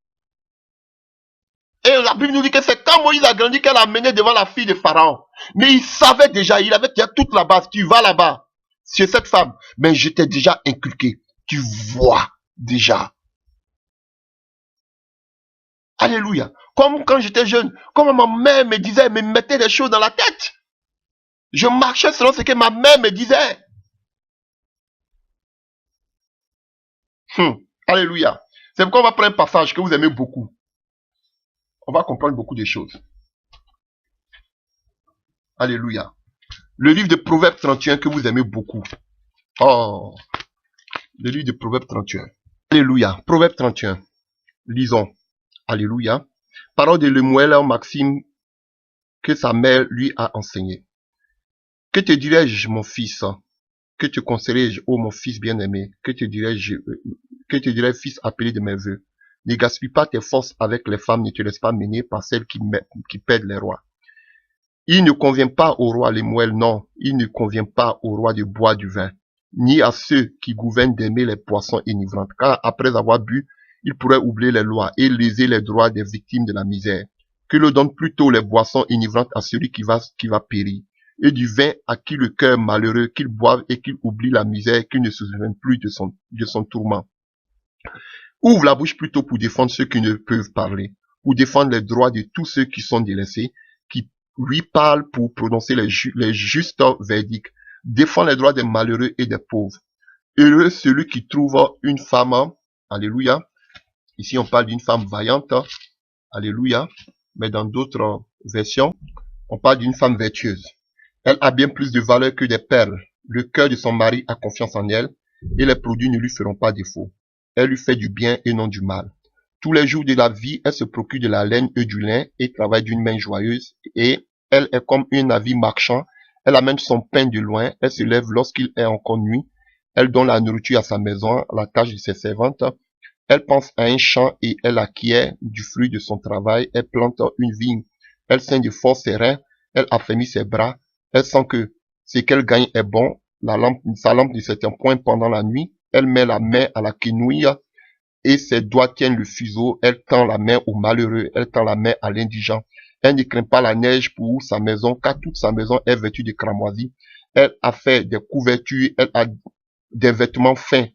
Et la Bible nous dit que c'est quand Moïse a grandi qu'elle a amené devant la fille de Pharaon. Mais il savait déjà, il avait déjà toute la base. Tu vas là-bas, chez cette femme. Mais je t'ai déjà inculqué. Tu vois déjà. Alléluia. Comme quand j'étais jeune, comme ma mère me disait, elle me mettait des choses dans la tête. Je marchais selon ce que ma mère me disait. Alléluia. C'est pourquoi on va prendre un passage que vous aimez beaucoup. On va comprendre beaucoup de choses. Alléluia. Le livre de Proverbes 31 que vous aimez beaucoup. Oh, le livre de Proverbes 31. Alléluia. Proverbes 31. Lisons. Alléluia. Parole de Lemuel en Maxime que sa mère lui a enseigné. Que te dirais-je, mon fils? Que te conseillerais-je, ô mon fils bien-aimé? Que te dirais fils appelé de mes voeux? Ne gaspille pas tes forces avec les femmes, ne te laisse pas mener par celles qui perdent les rois. Il ne convient pas au roi Lemuel, non, il ne convient pas au roi de boire du vin, ni à ceux qui gouvernent d'aimer les poissons enivrantes, car après avoir bu, ils pourraient oublier les lois et léser les droits des victimes de la misère. Que l'on donne plutôt les boissons enivrantes à celui qui va périr, et du vin à qui le cœur malheureux, qu'il boive et qu'il oublie la misère, qu'il ne se souvienne plus de son tourment. Ouvre la bouche plutôt pour défendre ceux qui ne peuvent parler, pour défendre les droits de tous ceux qui sont délaissés, qui lui parlent pour prononcer les justes verdicts. Défends les droits des malheureux et des pauvres. Heureux celui qui trouve une femme, alléluia. Ici on parle d'une femme vaillante, alléluia. Mais dans d'autres versions, on parle d'une femme vertueuse. Elle a bien plus de valeur que des perles. Le cœur de son mari a confiance en elle, et les produits ne lui feront pas défaut. Elle lui fait du bien et non du mal. Tous les jours de la vie, elle se procure de la laine et du lin et travaille d'une main joyeuse. Et elle est comme un navire marchand. Elle amène son pain de loin. Elle se lève lorsqu'il est encore nuit. Elle donne la nourriture à sa maison, à la tâche de ses servantes. Elle pense à un champ et elle acquiert du fruit de son travail. Elle plante une vigne. Elle ceint de force ses reins. Elle affermit ses bras. Elle sent que ce qu'elle gagne est bon. Sa lampe ne s'éteint point pendant la nuit. Elle met la main à la quenouille et ses doigts tiennent le fuseau. Elle tend la main au malheureux. Elle tend la main à l'indigent. Elle ne craint pas la neige pour sa maison, car toute sa maison est vêtue de cramoisie. Elle a fait des couvertures. Elle a des vêtements fins,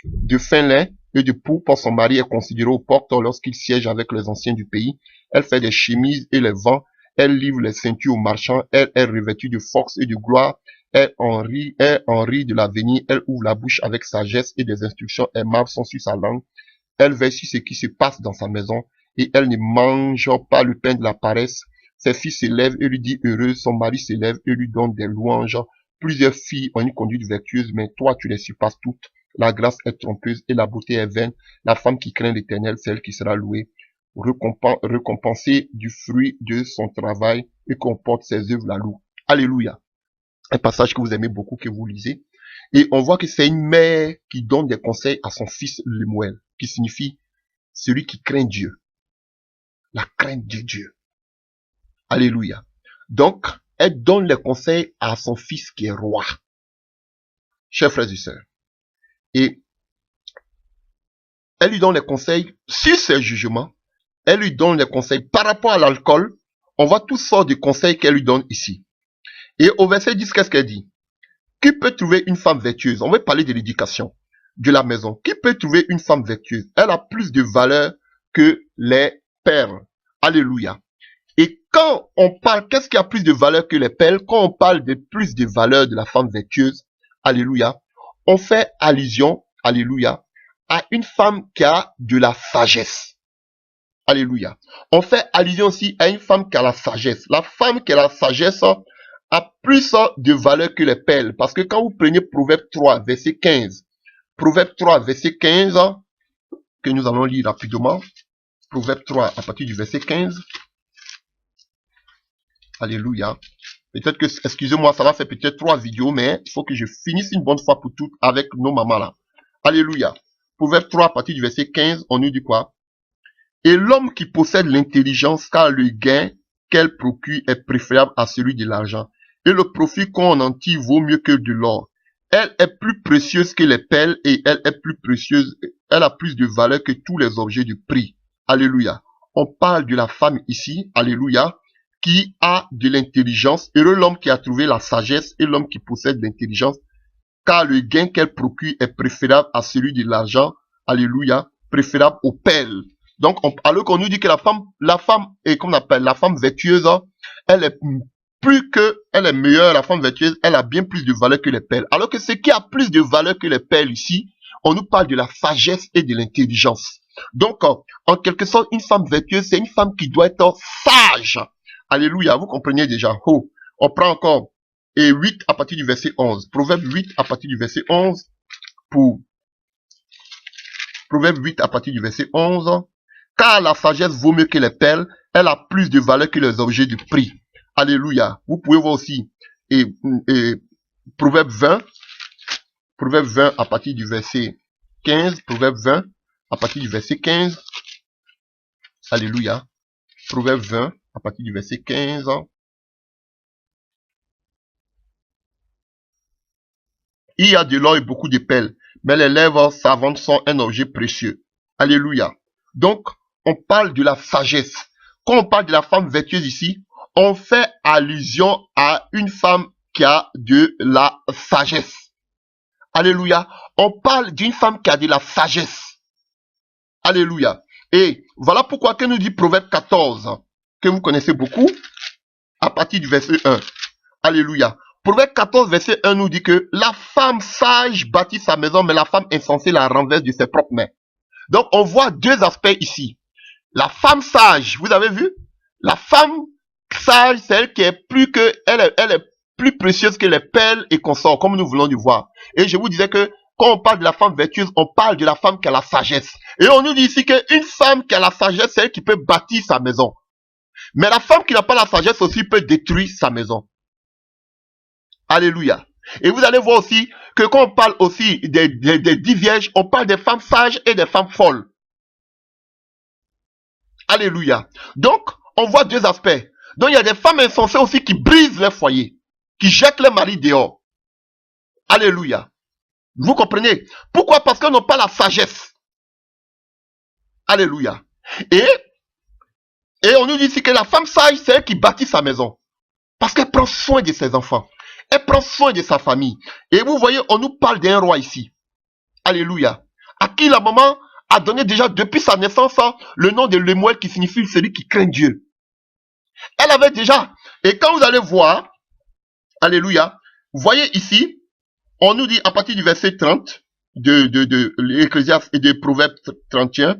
de fin lin et de pourpre. Son mari est considéré aux portes lorsqu'il siège avec les anciens du pays. Elle fait des chemises et les vend. Elle livre les ceintures aux marchands. Elle est revêtue de force et de gloire. Elle en rit de l'avenir. Elle ouvre la bouche avec sagesse et des instructions aimables sont sur sa langue. Elle veille sur ce qui se passe dans sa maison et elle ne mange pas le pain de la paresse. Ses fils s'élèvent et lui disent heureux. Son mari s'élève et lui donne des louanges. Plusieurs filles ont une conduite vertueuse, mais toi tu les surpasses toutes. La grâce est trompeuse et la beauté est vaine. La femme qui craint l'Éternel, c'est elle qui sera louée. Récompensée du fruit de son travail et qu'on porte ses œuvres la loue. Alléluia. Un passage que vous aimez beaucoup, que vous lisez. Et on voit que c'est une mère qui donne des conseils à son fils Lemuel, qui signifie celui qui craint Dieu. La crainte de Dieu. Alléluia. Donc, elle donne les conseils à son fils qui est roi. Chers frères et sœurs. Et elle lui donne les conseils sur ses jugements. Elle lui donne les conseils par rapport à l'alcool. On voit toutes sortes de conseils qu'elle lui donne ici. Et au verset 10, qu'est-ce qu'elle dit? Qui peut trouver une femme vertueuse? On va parler de l'éducation de la maison. Qui peut trouver une femme vertueuse? Elle a plus de valeur que les perles. Alléluia. Et quand on parle, qu'est-ce qui a plus de valeur que les perles? Quand on parle de plus de valeur de la femme vertueuse, alléluia, on fait allusion, alléluia, à une femme qui a de la sagesse. Alléluia. On fait allusion aussi à une femme qui a la sagesse. La femme qui a la sagesse a plus de valeur que les perles. Parce que quand vous prenez Proverbe 3, verset 15, Proverbe 3, verset 15, que nous allons lire rapidement. Proverbe 3, à partir du verset 15. Alléluia. Peut-être que, excusez-moi, ça va faire peut-être 3 vidéos, mais il faut que je finisse une bonne fois pour toutes avec nos mamans là. Alléluia. Proverbe 3, à partir du verset 15, on nous dit quoi? Et l'homme qui possède l'intelligence, car le gain qu'elle procure est préférable à celui de l'argent. Et le profit qu'on en tire vaut mieux que de l'or. Elle est plus précieuse que les perles et elle est plus précieuse, elle a plus de valeur que tous les objets de prix. Alléluia. On parle de la femme ici, alléluia, qui a de l'intelligence. Heureux l'homme qui a trouvé la sagesse et l'homme qui possède l'intelligence, car le gain qu'elle procure est préférable à celui de l'argent, alléluia, préférable aux perles. Donc, alors qu'on nous dit que la femme est qu'on appelle la femme vertueuse, elle est elle est meilleure, la femme vertueuse, elle a bien plus de valeur que les perles. Alors que ce qui a plus de valeur que les perles ici, on nous parle de la sagesse et de l'intelligence. Donc, en quelque sorte, une femme vertueuse, c'est une femme qui doit être sage. Alléluia, vous comprenez déjà. Oh, on prend encore et 8 à partir du verset 11. Proverbe 8 à partir du verset 11 pour Proverbe 8 à partir du verset 11. Car la sagesse vaut mieux que les perles, elle a plus de valeur que les objets de prix. Alléluia. Vous pouvez voir aussi et Proverbe 20 à partir du verset 15. Proverbe 20 à partir du verset 15. Alléluia. Proverbe 20 à partir du verset 15. Il y a de l'or et beaucoup de perles, mais les lèvres savantes sont un objet précieux. Alléluia. Donc, on parle de la sagesse. Quand on parle de la femme vertueuse ici, on fait allusion à une femme qui a de la sagesse. Alléluia. On parle d'une femme qui a de la sagesse. Alléluia. Et voilà pourquoi que nous dit Proverbe 14, que vous connaissez beaucoup, à partir du verset 1. Alléluia. Proverbe 14, verset 1 nous dit que la femme sage bâtit sa maison, mais la femme insensée la renverse de ses propres mains. Donc, on voit deux aspects ici. La femme sage, vous avez vu? La femme sage, c'est elle qui est elle est plus précieuse que les perles et consorts, comme nous voulons le voir. Et je vous disais que quand on parle de la femme vertueuse, on parle de la femme qui a la sagesse. Et on nous dit ici qu'une femme qui a la sagesse, c'est elle qui peut bâtir sa maison. Mais la femme qui n'a pas la sagesse aussi peut détruire sa maison. Alléluia. Et vous allez voir aussi que quand on parle aussi des 10 vierges, on parle des femmes sages et des femmes folles. Alléluia. Donc, on voit deux aspects. Donc, il y a des femmes insensées aussi qui brisent leur foyer, qui jettent leur mari dehors. Alléluia. Vous comprenez? Pourquoi? Parce qu'elles n'ont pas la sagesse. Alléluia. Et on nous dit ici que la femme sage, c'est elle qui bâtit sa maison. Parce qu'elle prend soin de ses enfants. Elle prend soin de sa famille. Et vous voyez, on nous parle d'un roi ici. Alléluia. À qui la maman a donné déjà depuis sa naissance le nom de Lemuel qui signifie celui qui craint Dieu. Elle avait déjà. Et quand vous allez voir, alléluia, vous voyez ici, on nous dit à partir du verset 30 de l'Ecclésiaste et de Proverbe 31,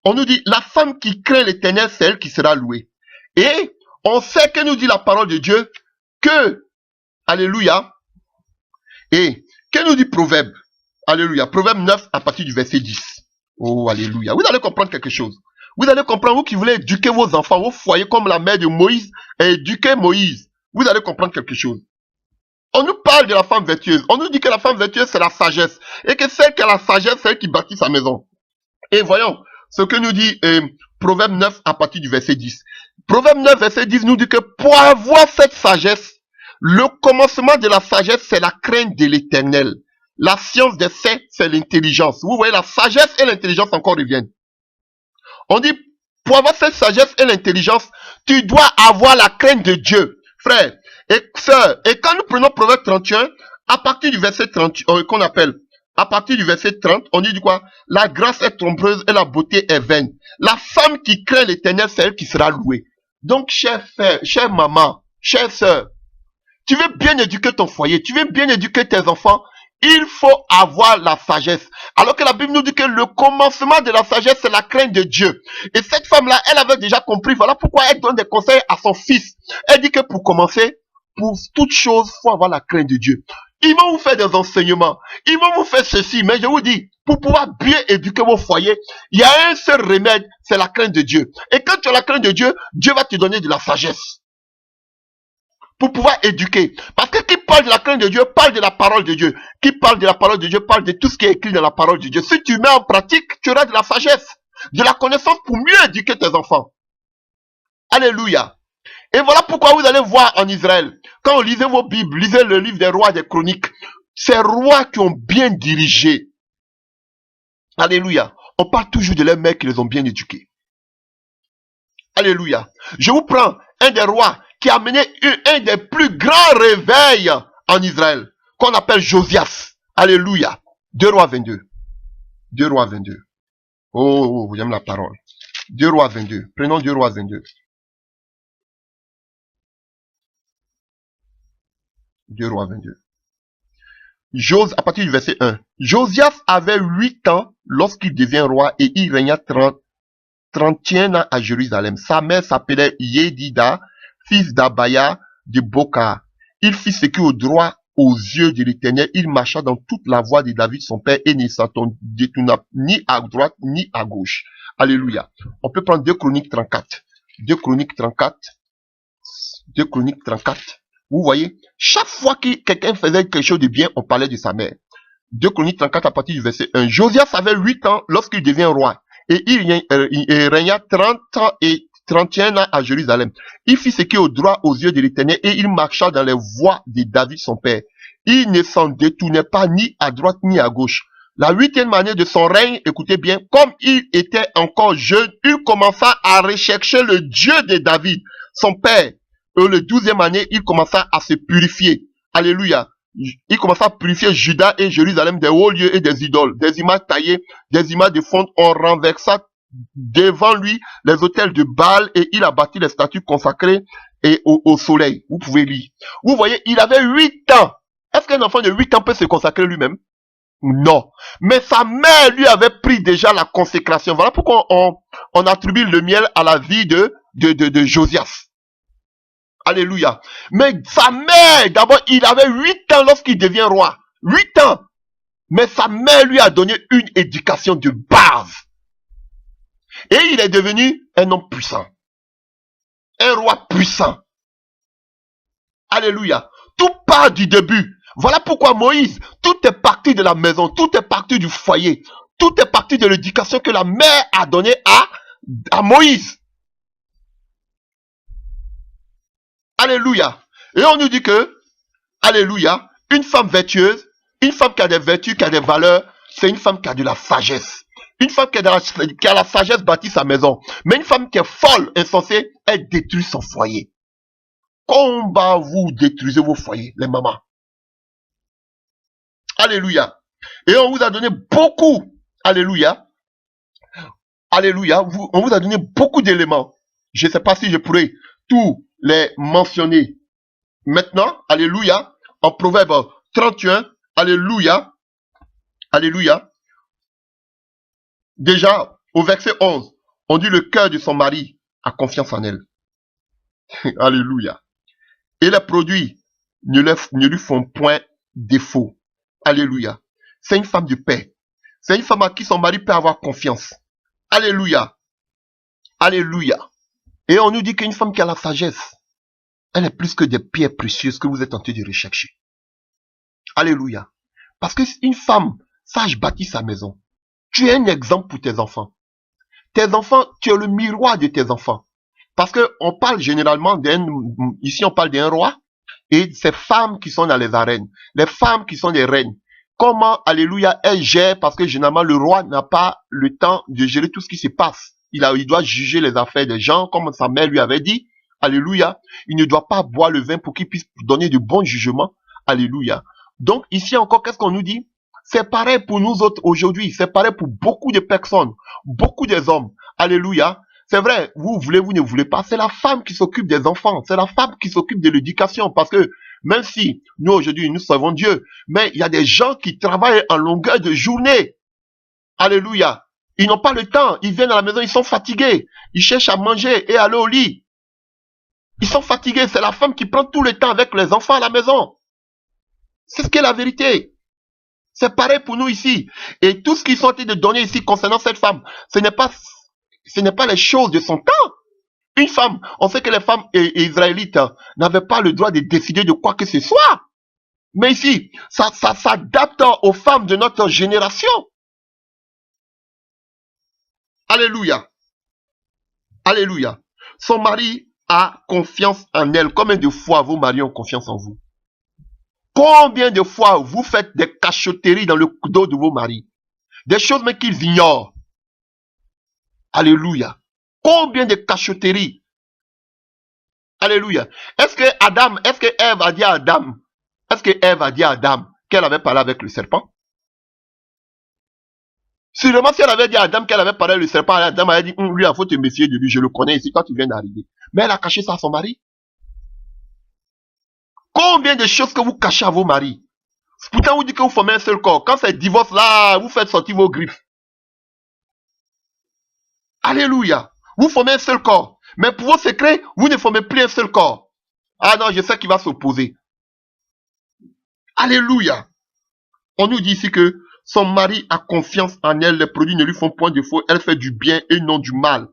on nous dit, la femme qui craint l'Éternel, c'est elle qui sera louée. Et on sait que nous dit la parole de Dieu que, alléluia, et que nous dit Proverbe, alléluia, Proverbe 9 à partir du verset 10. Oh, alléluia. Vous allez comprendre quelque chose. Vous allez comprendre, vous qui voulez éduquer vos enfants, vos foyers comme la mère de Moïse et éduquer Moïse. Vous allez comprendre quelque chose. On nous parle de la femme vertueuse. On nous dit que la femme vertueuse, c'est la sagesse. Et que celle qui a la sagesse, c'est elle qui bâtit sa maison. Et voyons ce que nous dit Proverbe 9 à partir du verset 10. Proverbe 9, verset 10 nous dit que pour avoir cette sagesse, le commencement de la sagesse, c'est la crainte de l'Éternel. La science des faits, c'est l'intelligence. Vous voyez, la sagesse et l'intelligence encore reviennent. On dit, pour avoir cette sagesse et l'intelligence, tu dois avoir la crainte de Dieu. Frère et sœur, et quand nous prenons Proverbe 31, à partir du verset 30, qu'on appelle, à partir du verset 30, on dit quoi? La grâce est trompeuse et la beauté est vaine. La femme qui craint l'Éternel, c'est elle qui sera louée. Donc, cher frère, chère maman, chère sœur, tu veux bien éduquer ton foyer, tu veux bien éduquer tes enfants, il faut avoir la sagesse. Alors que la Bible nous dit que le commencement de la sagesse, c'est la crainte de Dieu. Et cette femme-là, elle avait déjà compris. Voilà pourquoi elle donne des conseils à son fils. Elle dit que pour commencer, pour toute chose, il faut avoir la crainte de Dieu. Ils vont vous faire des enseignements. Ils vont vous faire ceci. Mais je vous dis, pour pouvoir bien éduquer vos foyers, il y a un seul remède, c'est la crainte de Dieu. Et quand tu as la crainte de Dieu, Dieu va te donner de la sagesse pour pouvoir éduquer. Parce que qui parle de la crainte de Dieu, parle de la parole de Dieu. Qui parle de la parole de Dieu, parle de tout ce qui est écrit dans la parole de Dieu. Si tu mets en pratique, tu auras de la sagesse, de la connaissance pour mieux éduquer tes enfants. Alléluia. Et voilà pourquoi vous allez voir en Israël, quand vous lisez vos Bibles, lisez le livre des rois, des chroniques, ces rois qui ont bien dirigé. Alléluia. On parle toujours de leurs mères qui les ont bien éduqués. Alléluia. Je vous prends un des rois qui a mené un des plus grands réveils en Israël, qu'on appelle Josias. Alléluia. 2 Rois 22. 2 Rois 22. Oh, j'aime la parole. 2 Rois 22. Prenons 2 Rois 22. 2 Rois 22. À partir du verset 1. Josias avait 8 ans lorsqu'il devient roi et il régna 31 ans à Jérusalem. Sa mère s'appelait Yédida, fils d'Abaya de Boka. Il fit ce qui est au droit aux yeux de l'Éternel. Il marcha dans toute la voie de David son père et ne s'en détourna ni à droite ni à gauche. Alléluia. On peut prendre 2 Chroniques 34. 2 Chroniques 34. 2 Chroniques 34. Vous voyez, chaque fois que quelqu'un faisait quelque chose de bien, on parlait de sa mère. 2 Chroniques 34 à partir du verset 1. Josias avait 8 ans lorsqu'il devient roi. Et il régna 30 ans et 31 ans à Jérusalem. Il fit ce qui est au droit aux yeux de l'Éternel et il marcha dans les voies de David son père. Il ne s'en détournait pas ni à droite ni à gauche. La 8e année de son règne, écoutez bien, comme il était encore jeune, il commença à rechercher le Dieu de David, son père. Et le 12e année, il commença à se purifier. Alléluia. Il commença à purifier Juda et Jérusalem des hauts lieux et des idoles, des images taillées, des images de fonte. On renversa devant lui les autels de Baal et il a bâti les statues consacrées et au soleil. Vous pouvez lire. Vous voyez, il avait 8 ans. Est-ce qu'un enfant de 8 ans peut se consacrer lui-même? Non. Mais sa mère lui avait pris déjà la consécration. Voilà pourquoi on attribue le miel à la vie de Josias. Alléluia. Mais sa mère, d'abord, il avait 8 ans lorsqu'il devient roi. 8 ans. Mais sa mère lui a donné une éducation de base. Et il est devenu un homme puissant. Un roi puissant. Alléluia. Tout part du début. Voilà pourquoi Moïse, tout est parti de la maison, tout est parti du foyer, tout est parti de l'éducation que la mère a donnée à Moïse. Alléluia. Et on nous dit que, alléluia, une femme vertueuse, une femme qui a des vertus, qui a des valeurs, c'est une femme qui a de la sagesse. Une femme qui a la sagesse bâtit sa maison. Mais une femme qui est folle, insensée, elle détruit son foyer. Comment vous détruisez vos foyers, les mamans? Alléluia. Et on vous a donné beaucoup. Alléluia. Alléluia. On vous a donné beaucoup d'éléments. Je ne sais pas si je pourrais tous les mentionner maintenant. Alléluia. En Proverbe 31. Alléluia. Alléluia. Déjà, au verset 11, on dit le cœur de son mari a confiance en elle. Alléluia. Et les produits ne lui font point défaut. Alléluia. C'est une femme de paix. C'est une femme à qui son mari peut avoir confiance. Alléluia. Alléluia. Et on nous dit qu'une femme qui a la sagesse, elle est plus que des pierres précieuses que vous êtes en train de rechercher. Alléluia. Parce qu'une femme sage bâtit sa maison. Tu es un exemple pour tes enfants. Tes enfants, tu es le miroir de tes enfants. Parce que on parle généralement ici on parle d'un roi, et ces femmes qui sont dans les arènes, les femmes qui sont des reines. Comment, alléluia, elles gèrent, parce que généralement le roi n'a pas le temps de gérer tout ce qui se passe. Il doit juger les affaires des gens, comme sa mère lui avait dit. Alléluia. Il ne doit pas boire le vin pour qu'il puisse donner de bons jugements. Alléluia. Donc ici encore, qu'est-ce qu'on nous dit? C'est pareil pour nous autres aujourd'hui. C'est pareil pour beaucoup de personnes, beaucoup des hommes. Alléluia. C'est vrai, vous voulez, vous ne voulez pas. C'est la femme qui s'occupe des enfants. C'est la femme qui s'occupe de l'éducation. Parce que même si nous aujourd'hui, nous servons Dieu, mais il y a des gens qui travaillent en longueur de journée. Alléluia. Ils n'ont pas le temps. Ils viennent à la maison, ils sont fatigués. Ils cherchent à manger et aller au lit. Ils sont fatigués. C'est la femme qui prend tout le temps avec les enfants à la maison. C'est ce qui est la vérité. C'est pareil pour nous ici. Et tout ce qu'ils sont en train de donner ici concernant cette femme, ce n'est pas les choses de son temps. Une femme, on sait que les femmes israélites n'avaient pas le droit de décider de quoi que ce soit. Mais ici, ça s'adapte aux femmes de notre génération. Alléluia. Alléluia. Son mari a confiance en elle. Combien de fois vos maris ont confiance en vous? Combien de fois vous faites des cachotteries dans le dos de vos maris? Des choses même qu'ils ignorent. Alléluia. Combien de cachotteries? Alléluia. Est-ce que Ève a dit à Adam qu'elle avait parlé avec le serpent? Sûrement, si elle avait dit à Adam qu'elle avait parlé avec le serpent, Adam avait dit, lui, il faut te méfier de lui, je le connais ici, toi tu viens d'arriver. Mais elle a caché ça à son mari. Combien de choses que vous cachez à vos maris? Pourtant, vous dites que vous formez un seul corps. Quand c'est divorce, là, vous faites sortir vos griffes. Alléluia. Vous formez un seul corps. Mais pour vos secrets, vous ne formez plus un seul corps. Ah non, je sais qu'il va s'opposer. Alléluia. On nous dit ici que son mari a confiance en elle. Les produits ne lui font point de faux. Elle fait du bien et non du mal.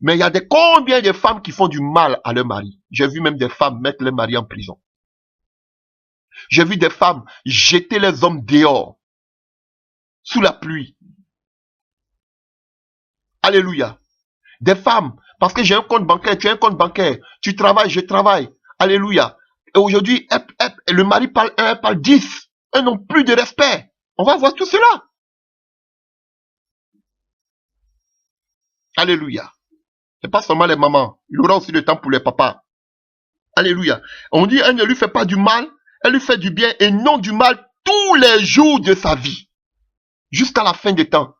Mais il y a combien de femmes qui font du mal à leur mari? J'ai vu même des femmes mettre leur mari en prison. J'ai vu des femmes jeter les hommes dehors, sous la pluie. Alléluia. Des femmes, parce que j'ai un compte bancaire, tu as un compte bancaire, tu travailles, je travaille. Alléluia. Et aujourd'hui, le mari parle 1, elle parle 10. Elles n'ont plus de respect. On va voir tout cela. Alléluia. C'est pas seulement les mamans. Il y aura aussi le temps pour les papas. Alléluia. On dit, elle ne lui fait pas du mal, elle lui fait du bien et non du mal tous les jours de sa vie. Jusqu'à la fin des temps,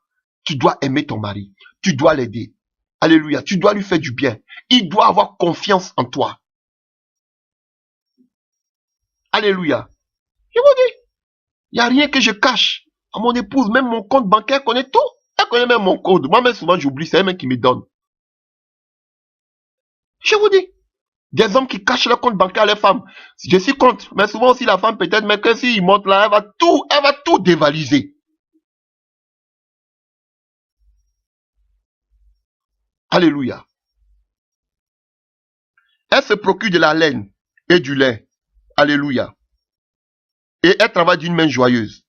tu dois aimer ton mari. Tu dois l'aider. Alléluia. Tu dois lui faire du bien. Il doit avoir confiance en toi. Alléluia. Je vous dis, il n'y a rien que je cache à mon épouse. Même mon compte bancaire connaît tout. Elle connaît même mon code. Moi-même, souvent, j'oublie. C'est elle-même qui me donne. Je vous dis. Des hommes qui cachent leur compte bancaire à les femmes. Je suis contre. Mais souvent aussi, la femme, peut-être, mais que s'il monte là, elle va tout dévaliser. Alléluia. Elle se procure de la laine et du lait. Alléluia. Et elle travaille d'une main joyeuse.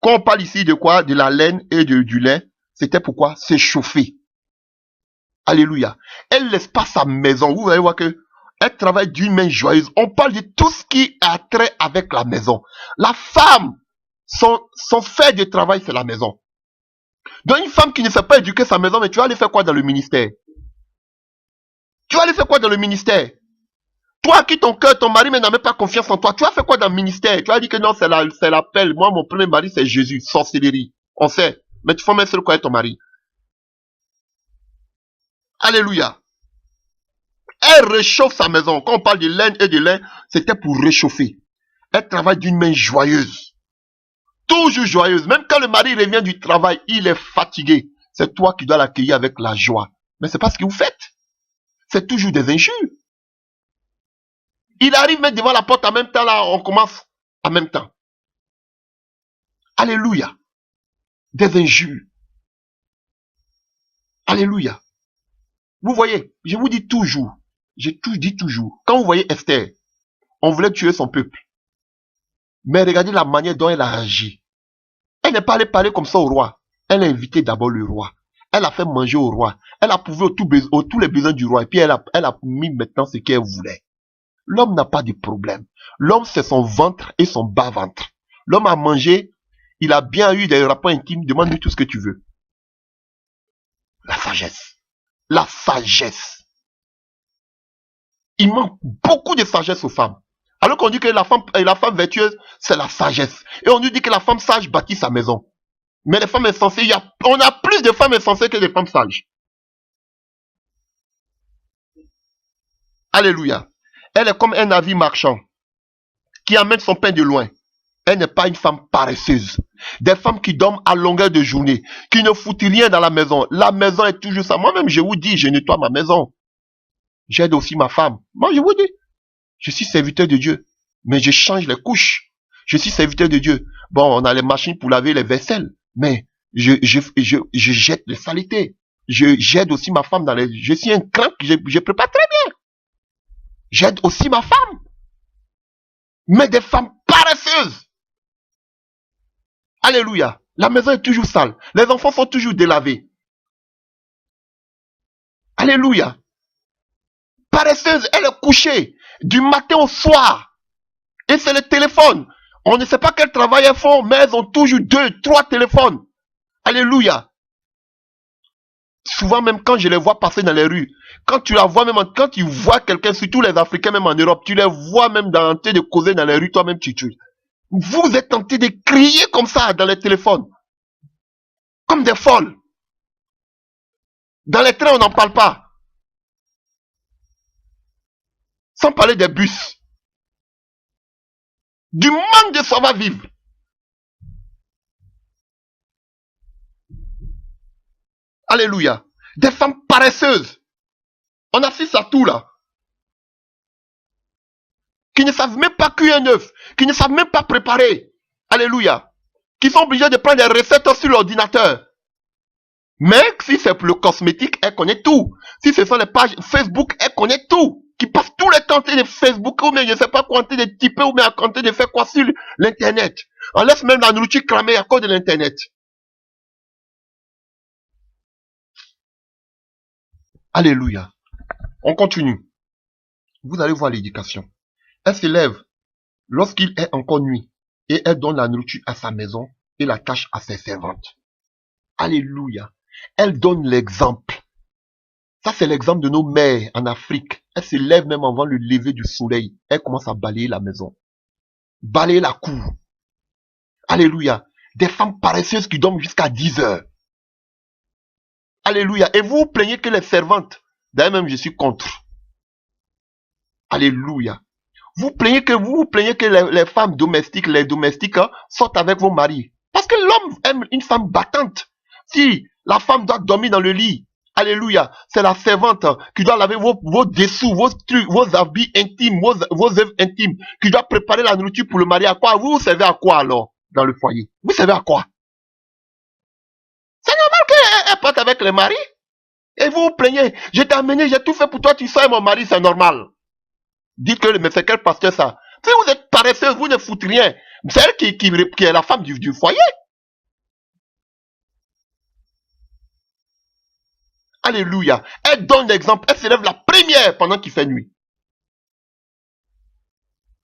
Quand on parle ici de quoi? De la laine et du lait, c'était pourquoi? S'échauffer. Alléluia. Elle laisse pas sa maison. Vous allez voir que elle travaille d'une main joyeuse. On parle de tout ce qui a trait avec la maison. La femme, son fait de travail, c'est la maison. Donc une femme qui ne sait pas éduquer sa maison, mais tu vas aller faire quoi dans le ministère? Tu vas aller faire quoi dans le ministère? Toi qui ton cœur, ton mari n'a même pas confiance en toi, tu vas faire quoi dans le ministère? Tu vas dire que non, c'est l'appel. Moi, mon premier mari, c'est Jésus, sorcellerie. On sait. Mais tu formes un seul quoi avec ton mari. Alléluia. Elle réchauffe sa maison. Quand on parle de laine et de lin, c'était pour réchauffer. Elle travaille d'une main joyeuse. Toujours joyeuse. Même quand le mari revient du travail, il est fatigué. C'est toi qui dois l'accueillir avec la joie. Mais c'est pas ce que vous faites. C'est toujours des injures. Il arrive même devant la porte en même temps, là, on commence en même temps. Alléluia. Des injures. Alléluia. Vous voyez, je vous dis toujours, quand vous voyez Esther, on voulait tuer son peuple. Mais regardez la manière dont elle a agi. Elle n'est pas allée parler comme ça au roi. Elle a invité d'abord le roi. Elle a fait manger au roi. Elle a prouvé tous les besoins du roi. Et puis elle a mis maintenant ce qu'elle voulait. L'homme n'a pas de problème. L'homme, c'est son ventre et son bas-ventre. L'homme a mangé, il a bien eu des rapports intimes, demande-lui tout ce que tu veux. La sagesse. La sagesse. Il manque beaucoup de sagesse aux femmes. Alors qu'on dit que la femme vertueuse, c'est la sagesse. Et on nous dit que la femme sage bâtit sa maison. Mais les femmes insensées, on a plus de femmes insensées que de femmes sages. Alléluia. Elle est comme un navire marchand qui amène son pain de loin. Elle n'est pas une femme paresseuse. Des femmes qui dorment à longueur de journée, qui ne foutent rien dans la maison. La maison est toujours ça. Moi-même, je vous dis, je nettoie ma maison. J'aide aussi ma femme. Moi, je vous dis, je suis serviteur de Dieu. Mais je change les couches. Je suis serviteur de Dieu. Bon, on a les machines pour laver les vaisselles, mais je jette les saletés. J'aide aussi ma femme dans les... Je suis un crank, je prépare très bien. J'aide aussi ma femme. Mais des femmes paresseuses. Alléluia. La maison est toujours sale. Les enfants sont toujours délavés. Alléluia. Paresseuse, elle est couchée du matin au soir. Et c'est le téléphone. On ne sait pas quel travail elles font, mais elles ont toujours 2, 3 téléphones. Alléluia. Souvent même quand je les vois passer dans les rues, quand tu la vois même, quand tu vois quelqu'un, surtout les Africains même en Europe, tu les vois même en train de causer dans les rues, toi-même tu tues. Vous êtes tentés de crier comme ça dans les téléphones. Comme des folles. Dans les trains, on n'en parle pas. Sans parler des bus. Du manque de savoir-vivre. Alléluia. Des femmes paresseuses. On assiste à tout là. Qui ne savent même pas cuire un œuf. Qui ne savent même pas préparer. Alléluia. Qui sont obligés de prendre des recettes sur l'ordinateur. Mais si c'est pour le cosmétique, elle connaît tout. Si ce sont les pages Facebook, elle connaît tout. Qui passe tout le temps en train de Facebook ou bien je ne sais pas quoi en train de typer ou bien en train de faire quoi sur l'internet. On laisse même la nourriture cramer à cause de l'internet. Alléluia. On continue. Vous allez voir l'éducation. Elle se lève lorsqu'il est encore nuit et elle donne la nourriture à sa maison et la cache à ses servantes. Alléluia. Elle donne l'exemple. Ça, c'est l'exemple de nos mères en Afrique. Elles se lèvent même avant le lever du soleil. Elles commencent à balayer la maison. Balayer la cour. Alléluia. Des femmes paresseuses qui dorment jusqu'à 10 heures. Alléluia. Et vous vous plaignez que les servantes, d'ailleurs même je suis contre. Alléluia. Vous vous plaignez que les femmes domestiques, les domestiques sortent avec vos maris. Parce que l'homme aime une femme battante. Si la femme doit dormir dans le lit, alléluia, c'est la servante qui doit laver vos dessous, vos trucs, vos habits intimes, vos œuvres intimes, qui doit préparer la nourriture pour le mari. À quoi? Vous servez à quoi alors dans le foyer? Vous servez à quoi? C'est normal qu'elle parte avec le mari. Et vous vous plaignez, je t'ai amené, j'ai tout fait pour toi, tu sors mon mari, c'est normal. Dites que, mais c'est quel pasteur ça? Si vous êtes paresseuse, vous ne foutez rien. C'est elle qui est la femme du foyer. Alléluia. Elle donne l'exemple. Elle se lève la première pendant qu'il fait nuit.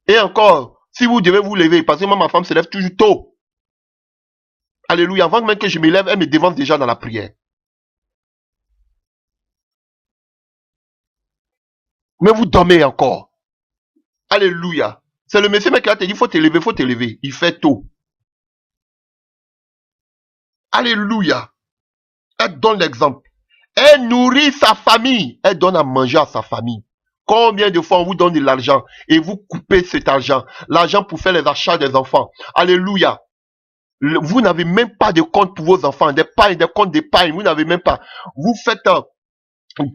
Et encore, si vous devez vous lever, parce que moi, ma femme se lève toujours tôt. Alléluia. Avant même que je me lève, elle me devance déjà dans la prière. Mais vous dormez encore. Alléluia. C'est le monsieur qui a te dit, faut te lever, faut te lever. Il fait tôt. Alléluia. Elle donne l'exemple. Elle nourrit sa famille. Elle donne à manger à sa famille. Combien de fois on vous donne de l'argent et vous coupez cet argent. L'argent pour faire les achats des enfants. Alléluia. Vous n'avez même pas de compte pour vos enfants. Des comptes d'épargne. Vous n'avez même pas. Vous faites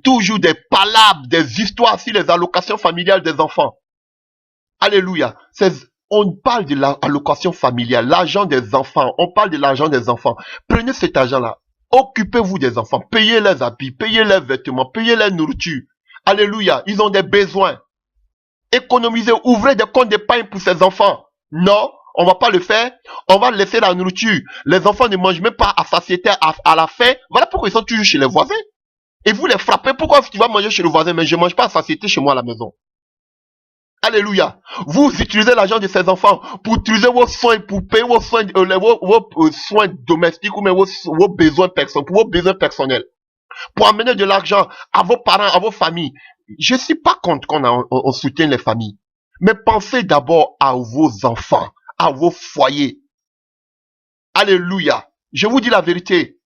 toujours des palabres, des histoires sur les allocations familiales des enfants. Alléluia. On parle de l'allocation familiale, l'argent des enfants. On parle de l'argent des enfants. Prenez cet argent-là. Occupez-vous des enfants. Payez leurs habits, payez leurs vêtements, payez leur nourriture. Alléluia. Ils ont des besoins. Économisez, ouvrez des comptes d'épargne pour ces enfants. Non, on va pas le faire. On va laisser la nourriture. Les enfants ne mangent même pas à satiété à la faim. Voilà pourquoi ils sont toujours chez les voisins. Et vous les frappez. Pourquoi tu vas manger chez le voisin, mais je ne mange pas à satiété chez moi à la maison? Alléluia. Vous utilisez l'argent de ces enfants pour utiliser vos soins, pour payer vos soins, vos soins domestiques ou même vos besoins personnels, pour vos besoins personnels. Pour amener de l'argent à vos parents, à vos familles. Je ne suis pas contre qu'on soutienne les familles. Mais pensez d'abord à vos enfants, à vos foyers. Alléluia. Je vous dis la vérité.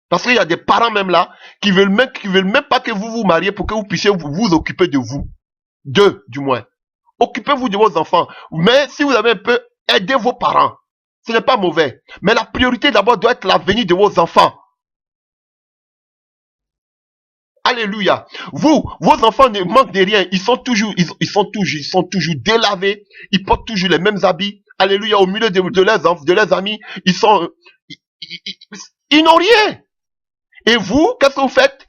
Parce qu'il y a des parents même là qui veulent même pas que vous vous mariez pour que vous puissiez vous occuper de vous. D'eux, du moins. Occupez-vous de vos enfants. Mais si vous avez un peu, aidez vos parents. Ce n'est pas mauvais. Mais la priorité d'abord doit être l'avenir de vos enfants. Alléluia. Vos enfants ne manquent de rien. Ils sont toujours délavés. Ils portent toujours les mêmes habits. Alléluia, au milieu de leurs amis, ils sont, ils n'ont rien. Et vous, qu'est-ce que vous faites?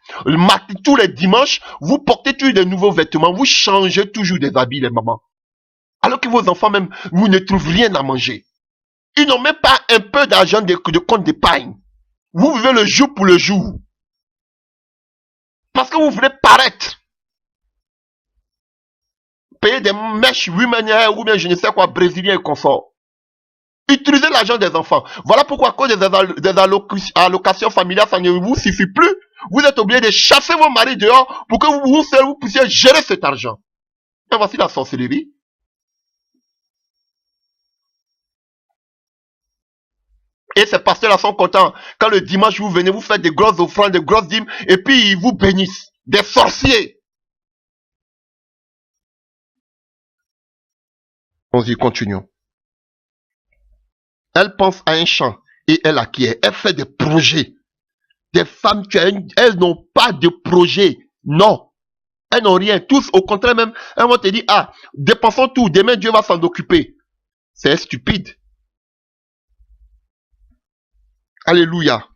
Tous les dimanches, vous portez toujours de nouveaux vêtements, vous changez toujours des habits, les mamans. Alors que vos enfants même, vous ne trouvent rien à manger. Ils n'ont même pas un peu d'argent de compte d'épargne. Vous vivez le jour pour le jour. Parce que vous voulez paraître. Payer des mèches 8 manières ou bien je ne sais quoi, brésilien et confort. Utilisez l'argent des enfants. Voilà pourquoi à cause des allocations familiales, ça ne vous suffit plus. Vous êtes obligé de chasser vos maris dehors pour que vous seul vous puissiez gérer cet argent. Et voici la sorcellerie. Et ces pasteurs-là sont contents. Quand le dimanche vous venez, vous faites des grosses offrandes, des grosses dîmes, et puis ils vous bénissent. Des sorciers. On y continuons. Elle pense à un champ et elle acquiert. Elle fait des projets. Des femmes, elles n'ont pas de projet. Non. Elles n'ont rien. Tous, au contraire même, elles vont te dire, ah, dépensons tout. Demain, Dieu va s'en occuper. C'est stupide. Alléluia.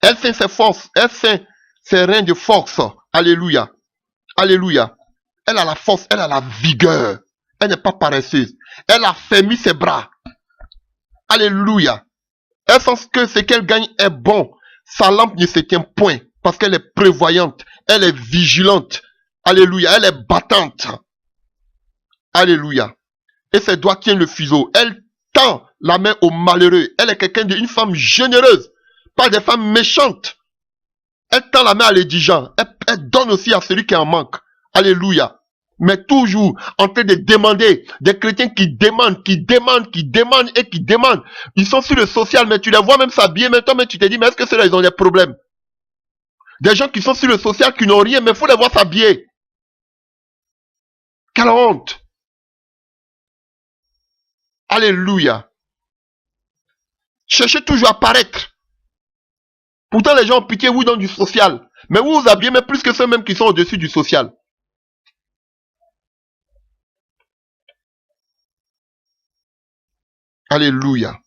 Elle fait ses forces. Elle fait ses reins de force. Alléluia. Alléluia. Elle a la force. Elle a la vigueur. Elle n'est pas paresseuse. Elle a fermé ses bras. Alléluia. Elle sent que ce qu'elle gagne est bon. Sa lampe ne se tient point parce qu'elle est prévoyante. Elle est vigilante. Alléluia. Elle est battante. Alléluia. Et ses doigts tiennent le fuseau. Elle tend la main au malheureux. Elle est quelqu'un d'une femme généreuse. Pas des femmes méchantes. Elle tend la main à l'indigent. Elle donne aussi à celui qui en manque. Alléluia. Mais toujours en train de demander. Des chrétiens qui demandent. Ils sont sur le social, mais tu les vois même s'habiller. Mais toi, tu te dis, mais est-ce que ceux-là, ils ont des problèmes? Des gens qui sont sur le social, qui n'ont rien, mais il faut les voir s'habiller. Quelle honte! Alléluia. Cherchez toujours à paraître. Pourtant, les gens ont pitié, vous, dans du social. Mais vous vous habillez, mais plus que ceux mêmes qui sont au-dessus du social. Alléluia.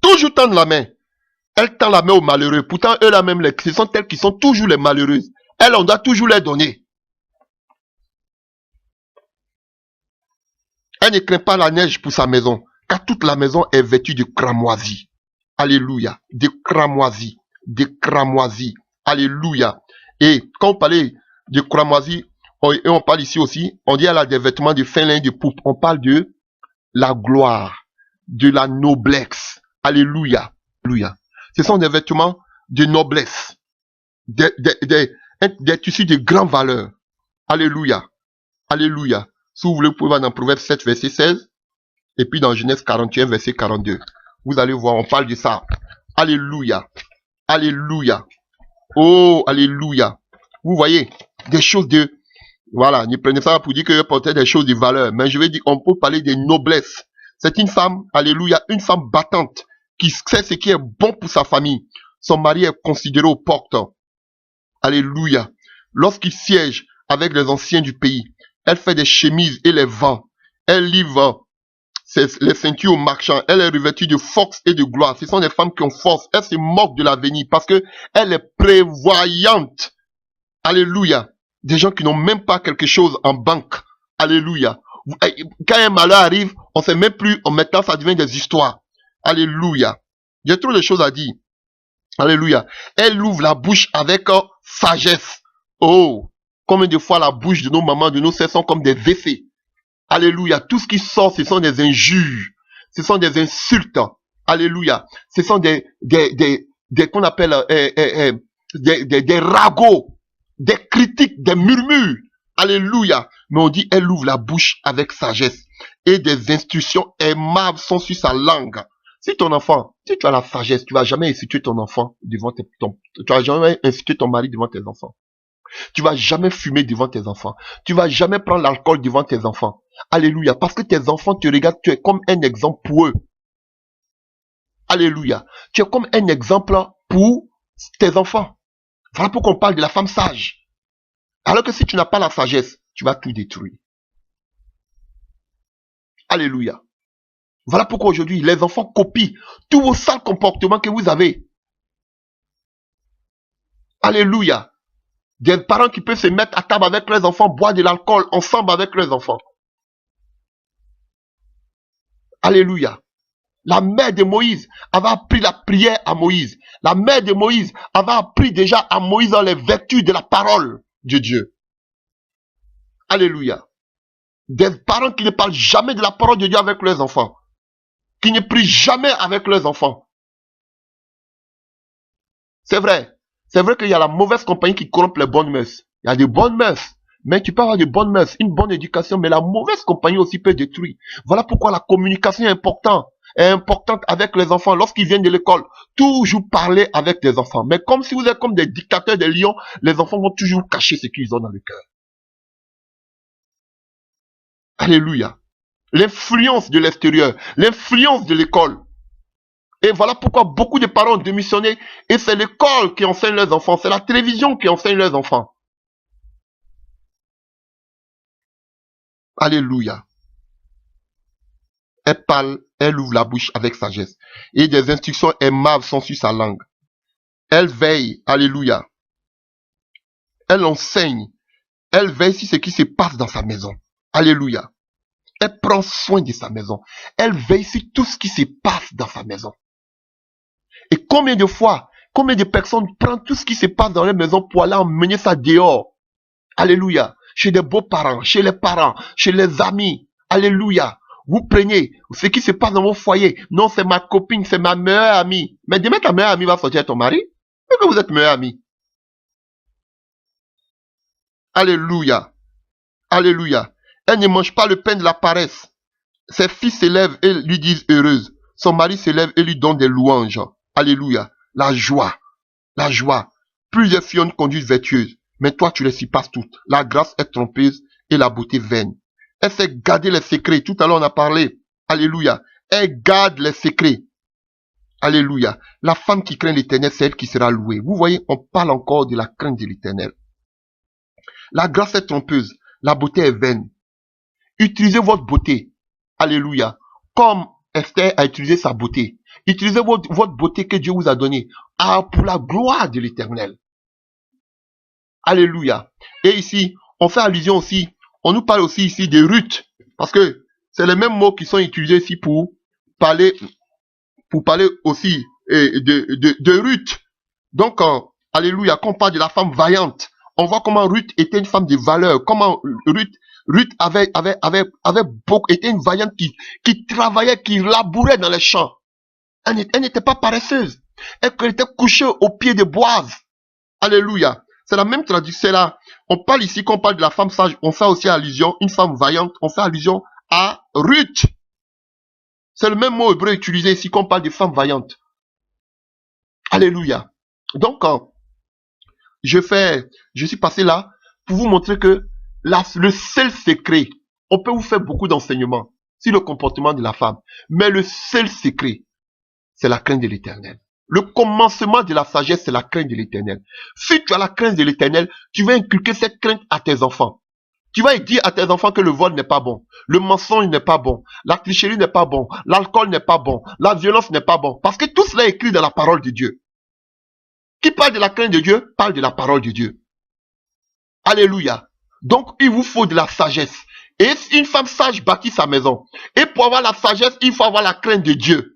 Toujours tendre la main. Elle tend la main aux malheureux. Pourtant, eux là même, ce sont elles qui sont toujours les malheureuses. Elles, on doit toujours les donner. Elle ne craint pas la neige pour sa maison, car toute la maison est vêtue de cramoisie. Alléluia. De cramoisie. De cramoisie. Alléluia. Et quand on parlait de cramoisie, et on parle ici aussi, on dit elle a des vêtements de fin lin de pourpre. On parle de la gloire, de la noblesse. Alléluia. Alléluia. Ce sont des vêtements de noblesse, des tissus de grande valeur. Alléluia. Alléluia. Si vous voulez, vous pouvez voir dans Proverbe 7, verset 16, et puis dans Genèse 41, verset 42. Vous allez voir, on parle de ça. Alléluia. Alléluia. Oh, alléluia. Vous voyez, des choses de... Voilà, ne prenez ça pour dire que je portais des choses de valeur, mais je vais dire, on peut parler de noblesse. C'est une femme, alléluia, une femme battante, qui sait ce qui est bon pour sa famille. Son mari est considéré aux portes. Alléluia. Lorsqu'il siège avec les anciens du pays, elle fait des chemises et les vend. Elle livre les ceintures aux marchands. Elle est revêtue de force et de gloire. Ce sont des femmes qui ont force. Elle se moque de l'avenir parce que elle est prévoyante. Alléluia. Des gens qui n'ont même pas quelque chose en banque. Alléluia. Quand un malheur arrive, on ne sait même plus. Maintenant, ça devient des histoires. Alléluia. J'ai trop de choses à dire. Alléluia. Elle ouvre la bouche avec sagesse. Oh, combien de fois la bouche de nos mamans, de nos sœurs sont comme des WC. Alléluia. Tout ce qui sort, ce sont des injures. Ce sont des insultes. Alléluia. Ce sont qu'on appelle des ragots, des critiques, des murmures. Alléluia. Mais on dit, elle ouvre la bouche avec sagesse. Et des instructions aimables sont sur sa langue. Si ton enfant, si tu as la sagesse, tu vas jamais insulter ton enfant devant tu vas jamais insulter ton mari devant tes enfants. Tu vas jamais fumer devant tes enfants. Tu vas jamais prendre l'alcool devant tes enfants. Alléluia. Parce que tes enfants te regardent, tu es comme un exemple pour eux. Alléluia. Tu es comme un exemple pour tes enfants. Voilà pourquoi on parle de la femme sage. Alors que si tu n'as pas la sagesse, tu vas tout détruire. Alléluia. Voilà pourquoi aujourd'hui, les enfants copient tous vos sales comportements que vous avez. Alléluia. Des parents qui peuvent se mettre à table avec leurs enfants, boire de l'alcool ensemble avec leurs enfants. Alléluia. La mère de Moïse avait appris la prière à Moïse. La mère de Moïse avait appris déjà à Moïse dans les vertus de la parole de Dieu. Alléluia. Des parents qui ne parlent jamais de la parole de Dieu avec leurs enfants. Qui ne prient jamais avec leurs enfants. C'est vrai. C'est vrai qu'il y a la mauvaise compagnie qui corrompt les bonnes mœurs. Il y a de bonnes mœurs. Mais tu peux avoir de bonnes mœurs, une bonne éducation, mais la mauvaise compagnie aussi peut détruire. Voilà pourquoi la communication est importante avec les enfants lorsqu'ils viennent de l'école. Toujours parler avec les enfants. Mais comme si vous êtes comme des dictateurs, des lions, les enfants vont toujours cacher ce qu'ils ont dans le cœur. Alléluia. L'influence de l'extérieur, l'influence de l'école. Et voilà pourquoi beaucoup de parents ont démissionné. Et c'est l'école qui enseigne leurs enfants, c'est la télévision qui enseigne leurs enfants. Alléluia. Elle parle, elle ouvre la bouche avec sagesse. Et des instructions aimables sont sur sa langue. Elle veille, alléluia. Elle enseigne. Elle veille sur ce qui se passe dans sa maison. Alléluia. Elle prend soin de sa maison. Elle veille sur tout ce qui se passe dans sa maison. Et combien de fois, combien de personnes prennent tout ce qui se passe dans leur maison pour aller emmener ça dehors. Alléluia. Chez des beaux-parents, chez les parents, chez les amis. Alléluia. Vous prenez ce qui se passe dans vos foyers. Non, c'est ma copine, c'est ma meilleure amie. Mais demain, ta meilleure amie va sortir avec ton mari. Et que vous êtes meilleure amie. Alléluia. Alléluia. Elle ne mange pas le pain de la paresse. Ses fils s'élèvent et lui disent heureuse. Son mari s'élève et lui donne des louanges. Alléluia. La joie. La joie. Plusieurs filles conduisent vertueuses. Mais toi, tu les surpasses toutes. La grâce est trompeuse et la beauté vaine. Elle sait garder les secrets. Tout à l'heure, on a parlé. Alléluia. Elle garde les secrets. Alléluia. La femme qui craint l'Éternel, c'est elle qui sera louée. Vous voyez, on parle encore de la crainte de l'Éternel. La grâce est trompeuse. La beauté est vaine. Utilisez votre beauté. Alléluia. Comme Esther a utilisé sa beauté. Utilisez votre beauté que Dieu vous a donnée pour la gloire de l'Éternel. Alléluia. Et ici, on fait allusion aussi, on nous parle aussi ici de Ruth, parce que c'est les mêmes mots qui sont utilisés ici pour parler aussi de Ruth. Donc, alléluia, quand on parle de la femme vaillante, on voit comment Ruth était une femme de valeur, comment Ruth était une vaillante qui travaillait, qui labourait dans les champs. Elle n'était pas paresseuse. Elle était couchée au pied de Boaz. Alléluia. C'est la même traduction là. On parle ici, quand on parle de la femme sage, on fait aussi allusion, une femme vaillante, on fait allusion à Ruth. C'est le même mot hébreu utilisé ici quand on parle de femme vaillante. Alléluia. Donc, je suis passé là pour vous montrer que le seul secret, on peut vous faire beaucoup d'enseignements sur le comportement de la femme, mais le seul secret, c'est la crainte de l'Éternel. Le commencement de la sagesse, c'est la crainte de l'Éternel. Si tu as la crainte de l'Éternel, tu vas inculquer cette crainte à tes enfants. Tu vas dire à tes enfants que le vol n'est pas bon, le mensonge n'est pas bon, la tricherie n'est pas bon, l'alcool n'est pas bon, la violence n'est pas bon. Parce que tout cela est écrit dans la parole de Dieu. Qui parle de la crainte de Dieu, parle de la parole de Dieu. Alléluia. Donc, il vous faut de la sagesse. Et une femme sage bâtit sa maison. Et pour avoir la sagesse, il faut avoir la crainte de Dieu.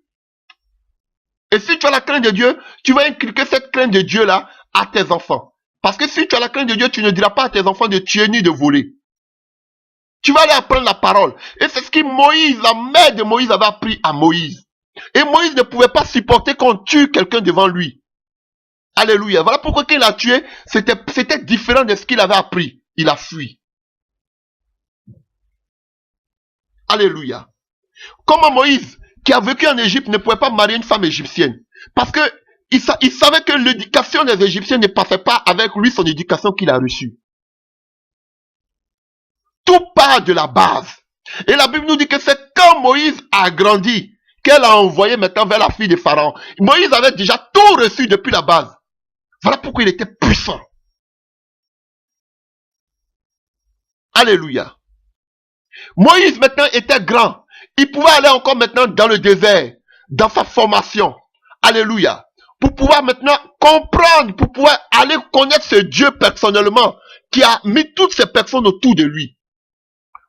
Et si tu as la crainte de Dieu, tu vas inculquer cette crainte de Dieu-là à tes enfants. Parce que si tu as la crainte de Dieu, tu ne diras pas à tes enfants de tuer ni de voler. Tu vas aller apprendre la parole. Et c'est ce que Moïse, la mère de Moïse, avait appris à Moïse. Et Moïse ne pouvait pas supporter qu'on tue quelqu'un devant lui. Alléluia. Voilà pourquoi quand il a tué, c'était différent de ce qu'il avait appris. Il a fui. Alléluia. Comment Moïse, qui a vécu en Égypte, ne pouvait pas marier une femme égyptienne. Parce que il savait que l'éducation des Égyptiens ne passait pas avec lui son éducation qu'il a reçue. Tout part de la base. Et la Bible nous dit que c'est quand Moïse a grandi qu'elle a envoyé maintenant vers la fille de Pharaon. Moïse avait déjà tout reçu depuis la base. Voilà pourquoi il était puissant. Alléluia. Moïse maintenant était grand. Il pouvait aller encore maintenant dans le désert, dans sa formation. Alléluia. Pour pouvoir maintenant comprendre, pour pouvoir aller connaître ce Dieu personnellement, qui a mis toutes ces personnes autour de lui.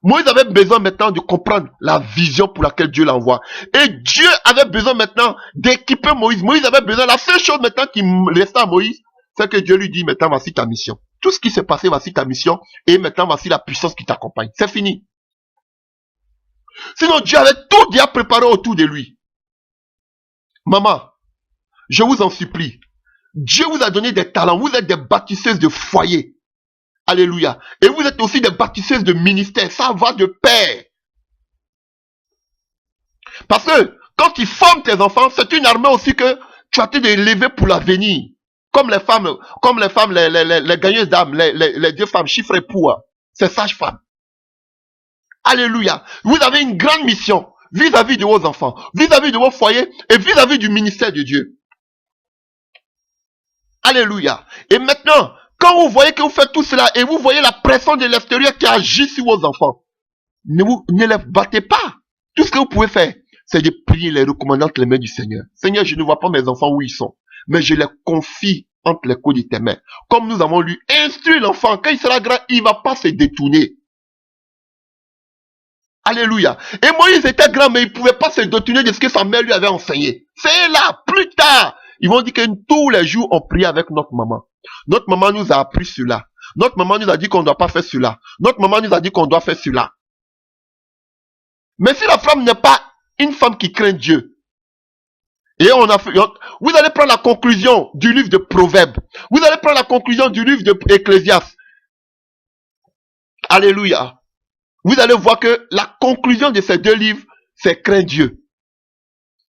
Moïse avait besoin maintenant de comprendre la vision pour laquelle Dieu l'envoie. Et Dieu avait besoin maintenant d'équiper Moïse. Moïse avait besoin, la seule chose maintenant qui restait à Moïse, c'est que Dieu lui dit, maintenant voici ta mission. Tout ce qui s'est passé, voici ta mission. Et maintenant voici la puissance qui t'accompagne. C'est fini. Sinon Dieu avait tout déjà préparé autour de lui. Maman, je vous en supplie. Dieu vous a donné des talents. Vous êtes des bâtisseuses de foyer. Alléluia. Et vous êtes aussi des bâtisseuses de ministère. Ça va de pair. Parce que quand tu formes tes enfants, c'est une armée aussi que tu as été d'élever pour l'avenir. Comme les femmes, les gagneuses d'âme, les deux femmes chiffrées pour. C'est sages-femmes. Alléluia. Vous avez une grande mission vis-à-vis de vos enfants, vis-à-vis de vos foyers et vis-à-vis du ministère de Dieu. Alléluia. Et maintenant, quand vous voyez que vous faites tout cela et vous voyez la pression de l'extérieur qui agit sur vos enfants, ne les battez pas. Tout ce que vous pouvez faire, c'est de prier les recommander entre les mains du Seigneur. Seigneur, je ne vois pas mes enfants où ils sont, mais je les confie entre les coups de tes mains. Comme nous avons lu, instruis l'enfant, quand il sera grand, il ne va pas se détourner. Alléluia. Et Moïse était grand, mais il ne pouvait pas se détourner de ce que sa mère lui avait enseigné. C'est là, plus tard. Ils vont dire que tous les jours, on prie avec notre maman. Notre maman nous a appris cela. Notre maman nous a dit qu'on ne doit pas faire cela. Notre maman nous a dit qu'on doit faire cela. Mais si la femme n'est pas une femme qui craint Dieu, et vous allez prendre la conclusion du livre de Proverbes. Vous allez prendre la conclusion du livre de Ecclésiaste. Alléluia. Vous allez voir que la conclusion de ces deux livres, c'est craindre Dieu.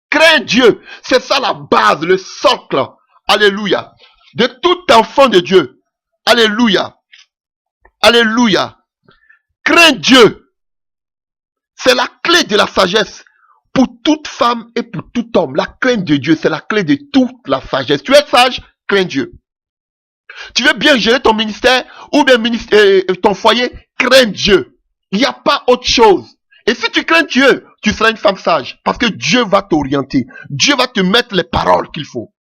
Craindre Dieu, c'est ça la base, le socle. Alléluia. De tout enfant de Dieu. Alléluia. Alléluia. Craindre Dieu, c'est la clé de la sagesse pour toute femme et pour tout homme. La crainte de Dieu, c'est la clé de toute la sagesse. Tu es sage, crains Dieu. Tu veux bien gérer ton ministère ou bien ton foyer, crains Dieu. Il n'y a pas autre chose. Et si tu crains Dieu, tu seras une femme sage. Parce que Dieu va t'orienter. Dieu va te mettre les paroles qu'il faut.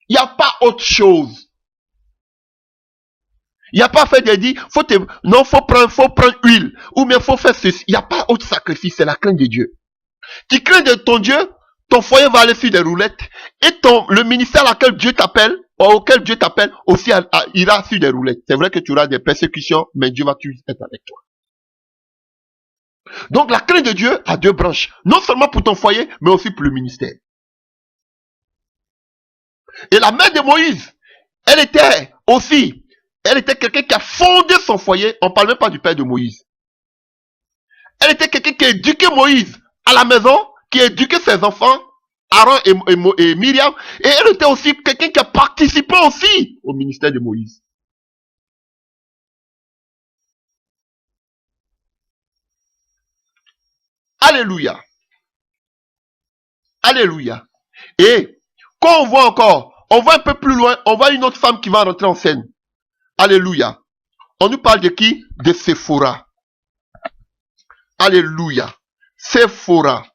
Il n'y a pas autre chose. Il n'y a pas fait de dire, faut prendre huile. Ou bien faut faire ceci. Il n'y a pas autre sacrifice. C'est la crainte de Dieu. Tu crains de ton Dieu, ton foyer va aller sur des roulettes. Et le ministère auquel Dieu t'appelle aussi ira sur des roulettes. C'est vrai que tu auras des persécutions, mais Dieu va toujours être avec toi. Donc la crainte de Dieu a deux branches. Non seulement pour ton foyer, mais aussi pour le ministère. Et la mère de Moïse, elle était quelqu'un qui a fondé son foyer. On ne parle même pas du père de Moïse. Elle était quelqu'un qui a éduqué Moïse à la maison, qui a éduqué ses enfants, Aaron et Myriam. Et elle était aussi quelqu'un qui a participé aussi au ministère de Moïse. Alléluia. Alléluia. Et quand on voit encore, on voit un peu plus loin, on voit une autre femme qui va rentrer en scène. Alléluia. On nous parle de qui? De Séphora. Alléluia. Séphora.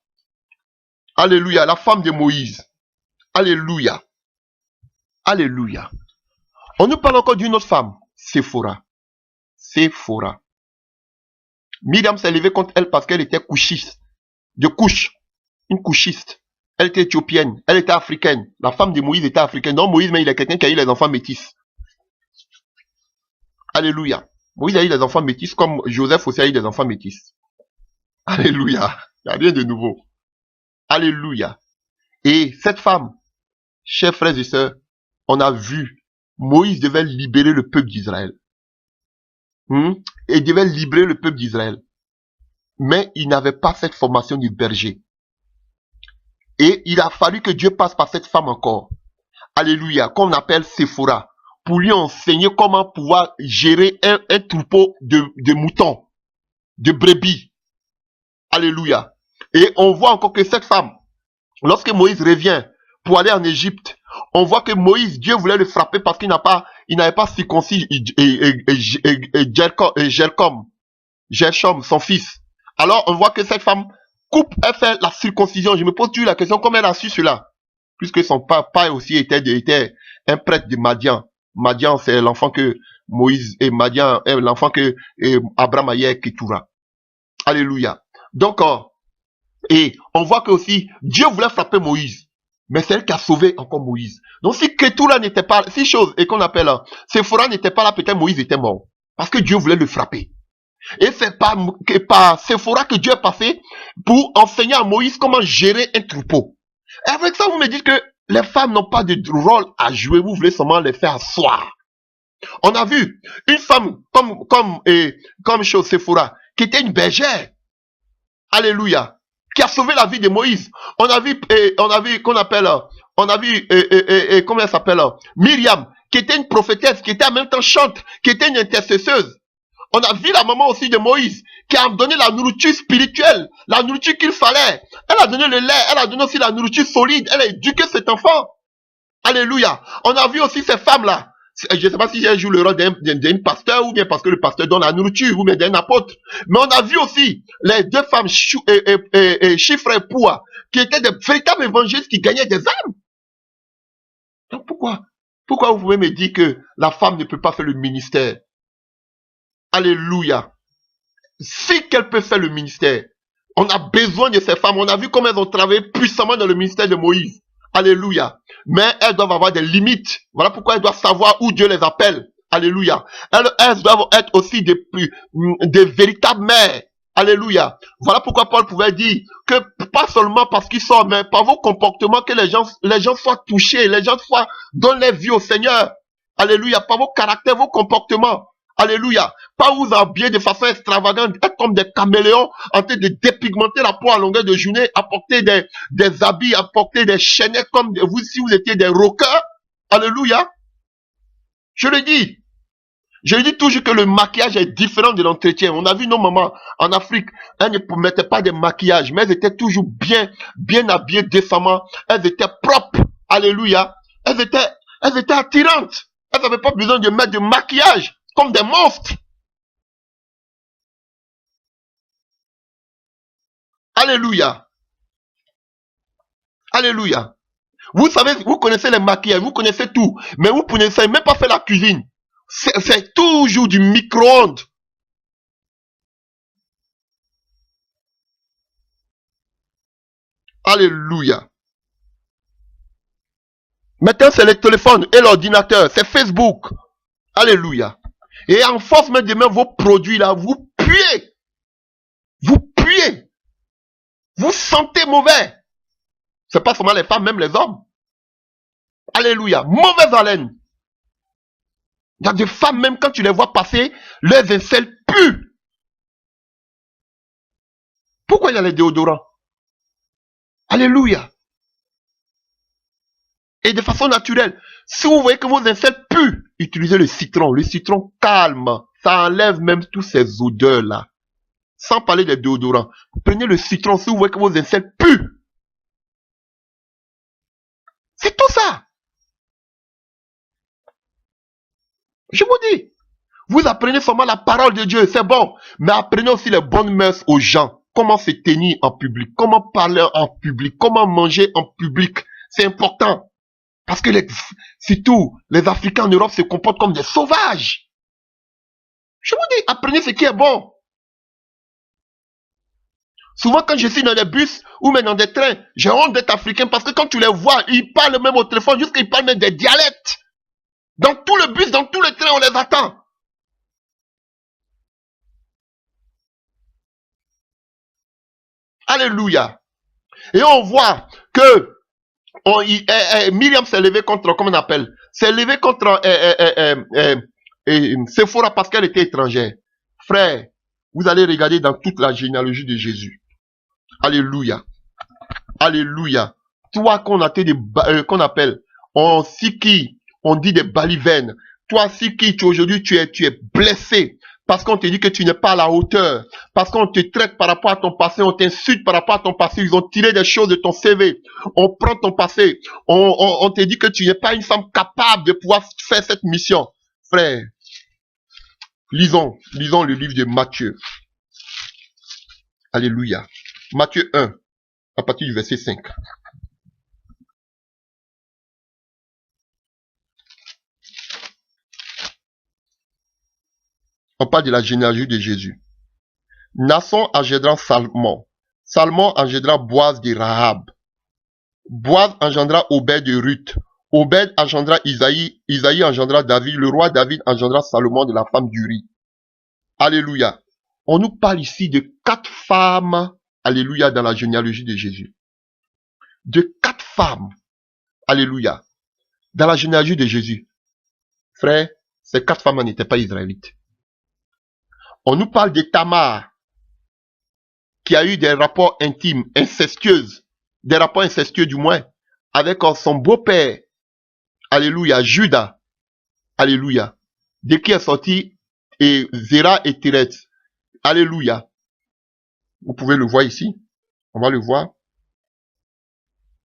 Alléluia. La femme de Moïse. Alléluia. Alléluia. On nous parle encore d'une autre femme. Séphora. Séphora. Myriam s'est levée contre elle parce qu'elle était couchiste. De couche. Une couchiste. Elle était éthiopienne. Elle était africaine. La femme de Moïse était africaine. Donc Moïse, mais il est quelqu'un qui a eu les enfants métis. Alléluia. Moïse a eu des enfants métis comme Joseph aussi a eu des enfants métis. Alléluia. Il n'y a rien de nouveau. Alléluia. Et cette femme, chers frères et sœurs, on a vu, Moïse devait libérer le peuple d'Israël. Et devait libérer le peuple d'Israël. Mais il n'avait pas cette formation du berger. Et il a fallu que Dieu passe par cette femme encore. Alléluia. Qu'on appelle Séphora. Pour lui enseigner comment pouvoir gérer un troupeau de moutons. De brebis. Alléluia. Et on voit encore que cette femme, lorsque Moïse revient pour aller en Égypte, on voit que Moïse, Dieu voulait le frapper parce qu'il n'avait pas circoncis Gershom, son fils. Alors on voit que cette femme coupe, elle fait la circoncision. Je me pose toujours la question, comment elle a su cela? Puisque son papa aussi était un prêtre de Madian. Madian, c'est l'enfant que Moïse et Madian, l'enfant que Abraham a eu Ketura. Alléluia. Donc, et on voit que aussi, Dieu voulait frapper Moïse. Mais c'est elle qui a sauvé encore Moïse. Donc si Ketura n'était pas, si chose, et qu'on appelle, Séphora n'était pas là, peut-être Moïse était mort. Parce que Dieu voulait le frapper. Et c'est par Séphora que Dieu est passé pour enseigner à Moïse comment gérer un troupeau. Et avec ça, vous me dites que les femmes n'ont pas de rôle à jouer, vous voulez seulement les faire asseoir. On a vu une femme comme chose Séphora, qui était une bergère. Alléluia. Qui a sauvé la vie de Moïse. On a vu qu'on appelle, comment elle s'appelle, Myriam, qui était une prophétesse, qui était en même temps chante, qui était une intercesseuse. On a vu la maman aussi de Moïse, qui a donné la nourriture spirituelle, la nourriture qu'il fallait. Elle a donné le lait, elle a donné aussi la nourriture solide, elle a éduqué cet enfant. Alléluia. On a vu aussi ces femmes-là. Je ne sais pas si elles jouent le rôle d'un pasteur ou bien parce que le pasteur donne la nourriture ou bien d'un apôtre. Mais on a vu aussi les deux femmes, Chiffre et Poua, qui étaient des véritables évangélistes qui gagnaient des âmes. Donc pourquoi vous pouvez me dire que la femme ne peut pas faire le ministère? Alléluia. Si qu'elle peut faire le ministère, on a besoin de ces femmes. On a vu comment elles ont travaillé puissamment dans le ministère de Moïse. Alléluia. Mais elles doivent avoir des limites. Voilà pourquoi elles doivent savoir où Dieu les appelle. Alléluia. Elles doivent être aussi des véritables mères. Alléluia. Voilà pourquoi Paul pouvait dire que pas seulement parce qu'ils sont, mais par vos comportements que les gens soient touchés, les gens donnent leur vie au Seigneur. Alléluia. Par vos caractères, vos comportements. Alléluia. Pas vous habiller de façon extravagante, être comme des caméléons, en train de dépigmenter la peau à longueur de journée, apporter des habits, apporter des chaînettes comme vous, si vous étiez des rockers. Alléluia. Je le dis. Je dis toujours que le maquillage est différent de l'entretien. On a vu nos mamans en Afrique, elles ne mettaient pas de maquillage, mais elles étaient toujours bien habillées décemment. Elles étaient propres. Alléluia. Elles étaient attirantes. Elles n'avaient pas besoin de mettre de maquillage comme des monstres. Alléluia. Alléluia. Vous savez, vous connaissez les maquillages, vous connaissez tout, mais vous ne connaissez même pas faire la cuisine. C'est toujours du micro-ondes. Alléluia. Maintenant, c'est le téléphone et l'ordinateur, c'est Facebook. Alléluia. Et en force, même demain, vos produits là, vous puez. Vous puez. Vous sentez mauvais. C'est pas seulement les femmes, même les hommes. Alléluia. Mauvaise haleine. Il y a des femmes, même quand tu les vois passer, leurs aisselles puent. Pourquoi il y a les déodorants? Alléluia. Et de façon naturelle, si vous voyez que vos aisselles puent, utilisez le citron. Le citron calme. Ça enlève même toutes ces odeurs-là. Sans parler des déodorants. Prenez le citron si vous voyez que vos aisselles puent. C'est tout ça. Je vous dis. Vous apprenez seulement la parole de Dieu, c'est bon. Mais apprenez aussi les bonnes mœurs aux gens. Comment se tenir en public. Comment parler en public. Comment manger en public. C'est important. Parce que surtout, les Africains en Europe se comportent comme des sauvages. Je vous dis, apprenez ce qui est bon. Souvent, quand je suis dans des bus ou même dans des trains, j'ai honte d'être africain parce que quand tu les vois, ils parlent même au téléphone, jusqu'à ils parlent même des dialectes. Dans tout le bus, dans tous les trains, on les attend. Alléluia. Et on voit que Myriam s'est levée contre, comment on appelle, s'est levée contre Séphora parce qu'elle était étrangère. Frère, vous allez regarder dans toute la généalogie de Jésus. Alléluia. Alléluia. Toi qu'on appelle, on dit des balivernes. Toi qui aujourd'hui tu es blessé parce qu'on te dit que tu n'es pas à la hauteur, parce qu'on te traite par rapport à ton passé, on t'insulte par rapport à ton passé, ils ont tiré des choses de ton CV, on prend ton passé, on te dit que tu n'es pas une femme capable de pouvoir faire cette mission. Frère, lisons le livre de Matthieu. Alléluia. Matthieu 1, à partir du verset 5. On parle de la généalogie de Jésus. Naasson engendra Salmon. Salmon engendra Boaz de Rahab. Boaz engendra Obed de Ruth. Obed engendra Isaïe. Isaïe engendra David. Le roi David engendra Salomon de la femme d'Uri. Alléluia. On nous parle ici de 4 femmes, alléluia, dans la généalogie de Jésus. De 4 femmes, alléluia, dans la généalogie de Jésus. Frère, ces 4 femmes n'étaient pas israélites. On nous parle de Tamar, qui a eu des rapports intimes, incestueuses, des rapports incestueux du moins, avec son beau-père, alléluia, Judas, alléluia, de qui est sorti Zéra et Téret, alléluia. Vous pouvez le voir ici, on va le voir,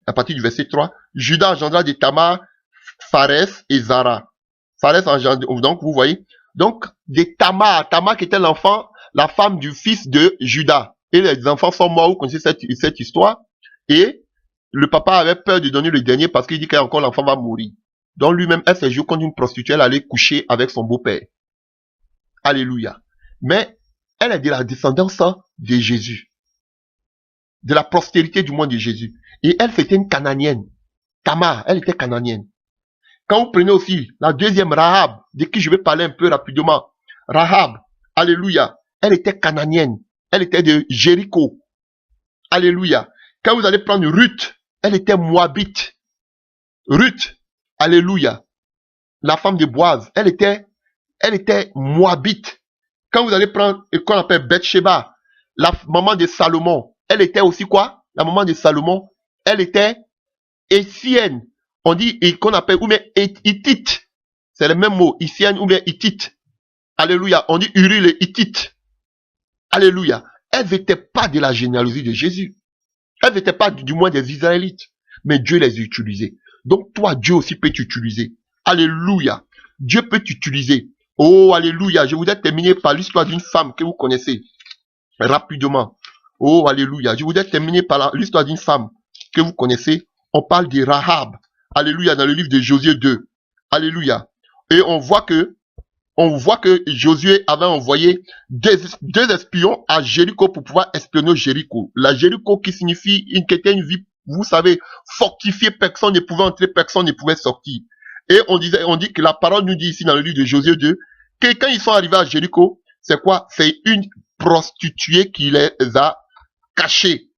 à partir du verset 3, Judas engendra de Tamar, Pharès et Zara. Pharès engendra, donc vous voyez, donc de Tamar, Tamar qui était l'enfant, la femme du fils de Judas. Et les enfants sont morts, vous connaissez cette histoire. Et le papa avait peur de donner le dernier parce qu'il dit qu'encore l'enfant va mourir. Donc lui-même, elle s'est jouée contre une prostituée, elle allait coucher avec son beau-père. Alléluia. Mais elle est de la descendance de Jésus. De la postérité du monde de Jésus. Et elle, c'était une Cananienne. Tamar, elle était Cananienne. Quand vous prenez aussi la deuxième, Rahab, de qui je vais parler un peu rapidement. Rahab, alléluia, elle était Cananienne. Elle était de Jéricho. Alléluia. Quand vous allez prendre Ruth, elle était Moabite. Ruth, alléluia. La femme de Boaz, elle était Moabite. Quand vous allez prendre ce qu'on appelle Bathsheba, la maman de Salomon, elle était aussi quoi? La maman de Salomon, elle était Essienne. On dit qu'on appelle ou bien Hittite. C'est le même mot, Essienne ou bien Hittite. Alléluia. On dit Uri le Hittite. Alléluia. Elles n'étaient pas de la généalogie de Jésus. Elles n'étaient pas du moins des Israélites. Mais Dieu les a utilisées. Donc toi, Dieu aussi peut t'utiliser. Alléluia. Dieu peut t'utiliser. Oh, alléluia. Je voudrais terminer par l'histoire d'une femme que vous connaissez. Rapidement. Oh, alléluia. Je voudrais terminer par l'histoire d'une femme que vous connaissez. On parle de Rahab. Alléluia. Dans le livre de Josué 2. Alléluia. Et on voit que Josué avait envoyé deux espions à Jéricho pour pouvoir espionner Jéricho. La Jéricho qui signifie qui était une ville, vous savez, fortifiée, personne ne pouvait entrer, personne ne pouvait sortir. Et on dit que la parole nous dit ici dans le livre de Josué 2, que quand ils sont arrivés à Jéricho, c'est quoi? C'est une prostituée qui les a cachés.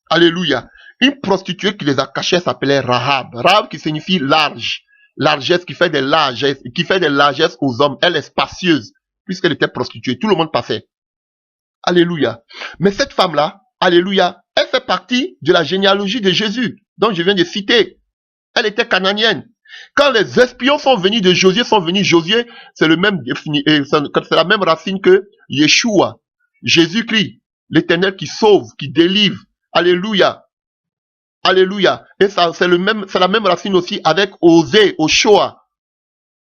Alléluia. Une prostituée qui les a cachés s'appelait Rahab. Rahab qui signifie large. Largesse, qui fait des largesses aux hommes. Elle est spacieuse, puisqu'elle était prostituée. Tout le monde passait. Alléluia. Mais cette femme-là, alléluia, elle fait partie de la généalogie de Jésus, dont je viens de citer. Elle était cananienne. Quand les espions sont venus de Josué, Josué, c'est la même racine que Yeshua, Jésus-Christ, l'Éternel qui sauve, qui délivre. Alléluia. Alléluia. Et ça, c'est la même racine aussi avec Osée, Oshoa.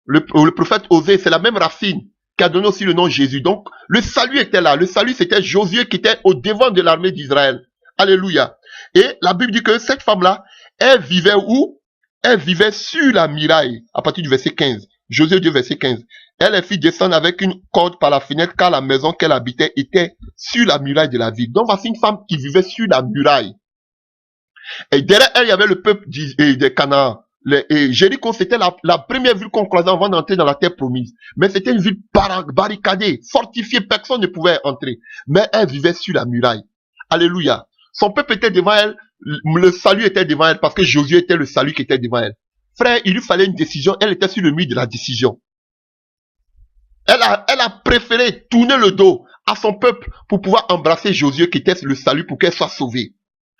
Le prophète Osée, c'est la même racine qui a donné aussi le nom Jésus. Donc, le salut était là. Le salut, c'était Josué qui était au devant de l'armée d'Israël. Alléluia. Et la Bible dit que cette femme-là, elle vivait où? Elle vivait sur la muraille, à partir du verset 15. Josué 2, verset 15. Elle fit descendre avec une corde par la fenêtre, car la maison qu'elle habitait était sur la muraille de la ville. Donc, voici une femme qui vivait sur la muraille. Et derrière elle, il y avait le peuple de Canaan. Et Jéricho, c'était la première ville qu'on croisait avant d'entrer dans la terre promise. Mais c'était une ville barricadée, fortifiée, personne ne pouvait entrer. Mais elle vivait sur la muraille. Alléluia. Son peuple était devant elle, le salut était devant elle, parce que Josué était le salut qui était devant elle. Frère, il lui fallait une décision, elle était sur le mur de la décision. Elle a préféré tourner le dos à son peuple pour pouvoir embrasser Josué qui était le salut pour qu'elle soit sauvée.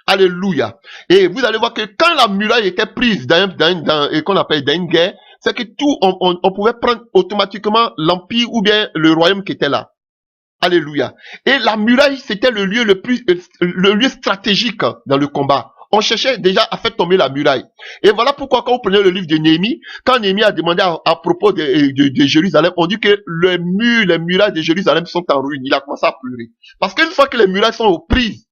Alléluia. Et vous allez voir que quand la muraille était prise qu'on appelle dans une guerre, c'est que tout, on pouvait prendre automatiquement l'empire ou bien le royaume qui était là. Alléluia. Et la muraille, c'était le lieu stratégique dans le combat. On cherchait déjà à faire tomber la muraille. Et voilà pourquoi quand vous prenez le livre de Néhémie, quand Néhémie a demandé à propos de Jérusalem, on dit que les murailles de Jérusalem sont en ruine. Il a commencé à pleurer. Parce qu'une fois que les murailles sont aux prises,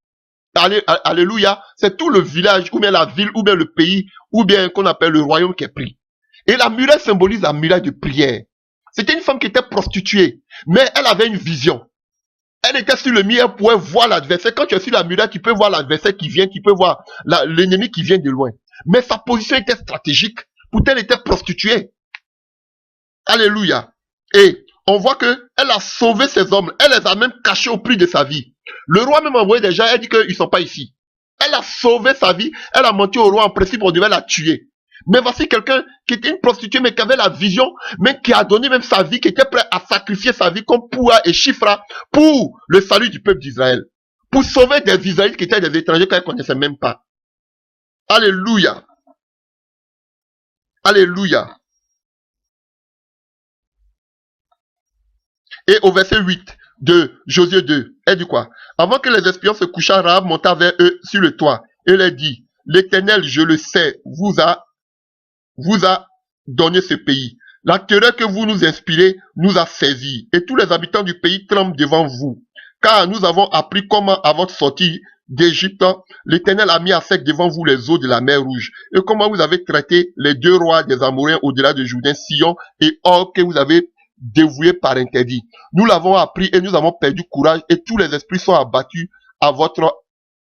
Alléluia, c'est tout le village, ou bien la ville, ou bien le pays, ou bien qu'on appelle le royaume qui est pris. Et la muraille symbolise la muraille de prière. C'était une femme qui était prostituée, mais elle avait une vision. Elle était sur le mur, elle pouvait voir l'adversaire. Quand tu es sur la muraille, tu peux voir l'adversaire qui vient, tu peux voir l'ennemi qui vient de loin. Mais sa position était stratégique. Pourtant, elle était prostituée. Alléluia. Et on voit que elle a sauvé ses hommes. Elle les a même cachés au prix de sa vie. Le roi même envoyé des gens, elle dit qu'ils ne sont pas ici. Elle a sauvé sa vie. Elle a menti au roi. En principe, on devait la tuer. Mais voici quelqu'un qui était une prostituée, mais qui avait la vision, mais qui a donné même sa vie, qui était prêt à sacrifier sa vie comme Poua et Shifra pour le salut du peuple d'Israël. Pour sauver des Israélites qui étaient des étrangers qu'elle ne connaissait même pas. Alléluia. Alléluia. Et au verset 8 de Josué 2, elle dit quoi? Avant que les espions se couchent, Rahab monta vers eux sur le toit et leur dit, l'Éternel, je le sais, vous a donné ce pays. La terreur que vous nous inspirez nous a saisis et tous les habitants du pays tremblent devant vous. Car nous avons appris comment à votre sortie d'Égypte, l'Éternel a mis à sec devant vous les eaux de la mer Rouge et comment vous avez traité les deux rois des Amoréens au-delà de Jourdain, Sion et Og que vous avez dévoués par interdit. Nous l'avons appris et nous avons perdu courage et tous les esprits sont abattus à votre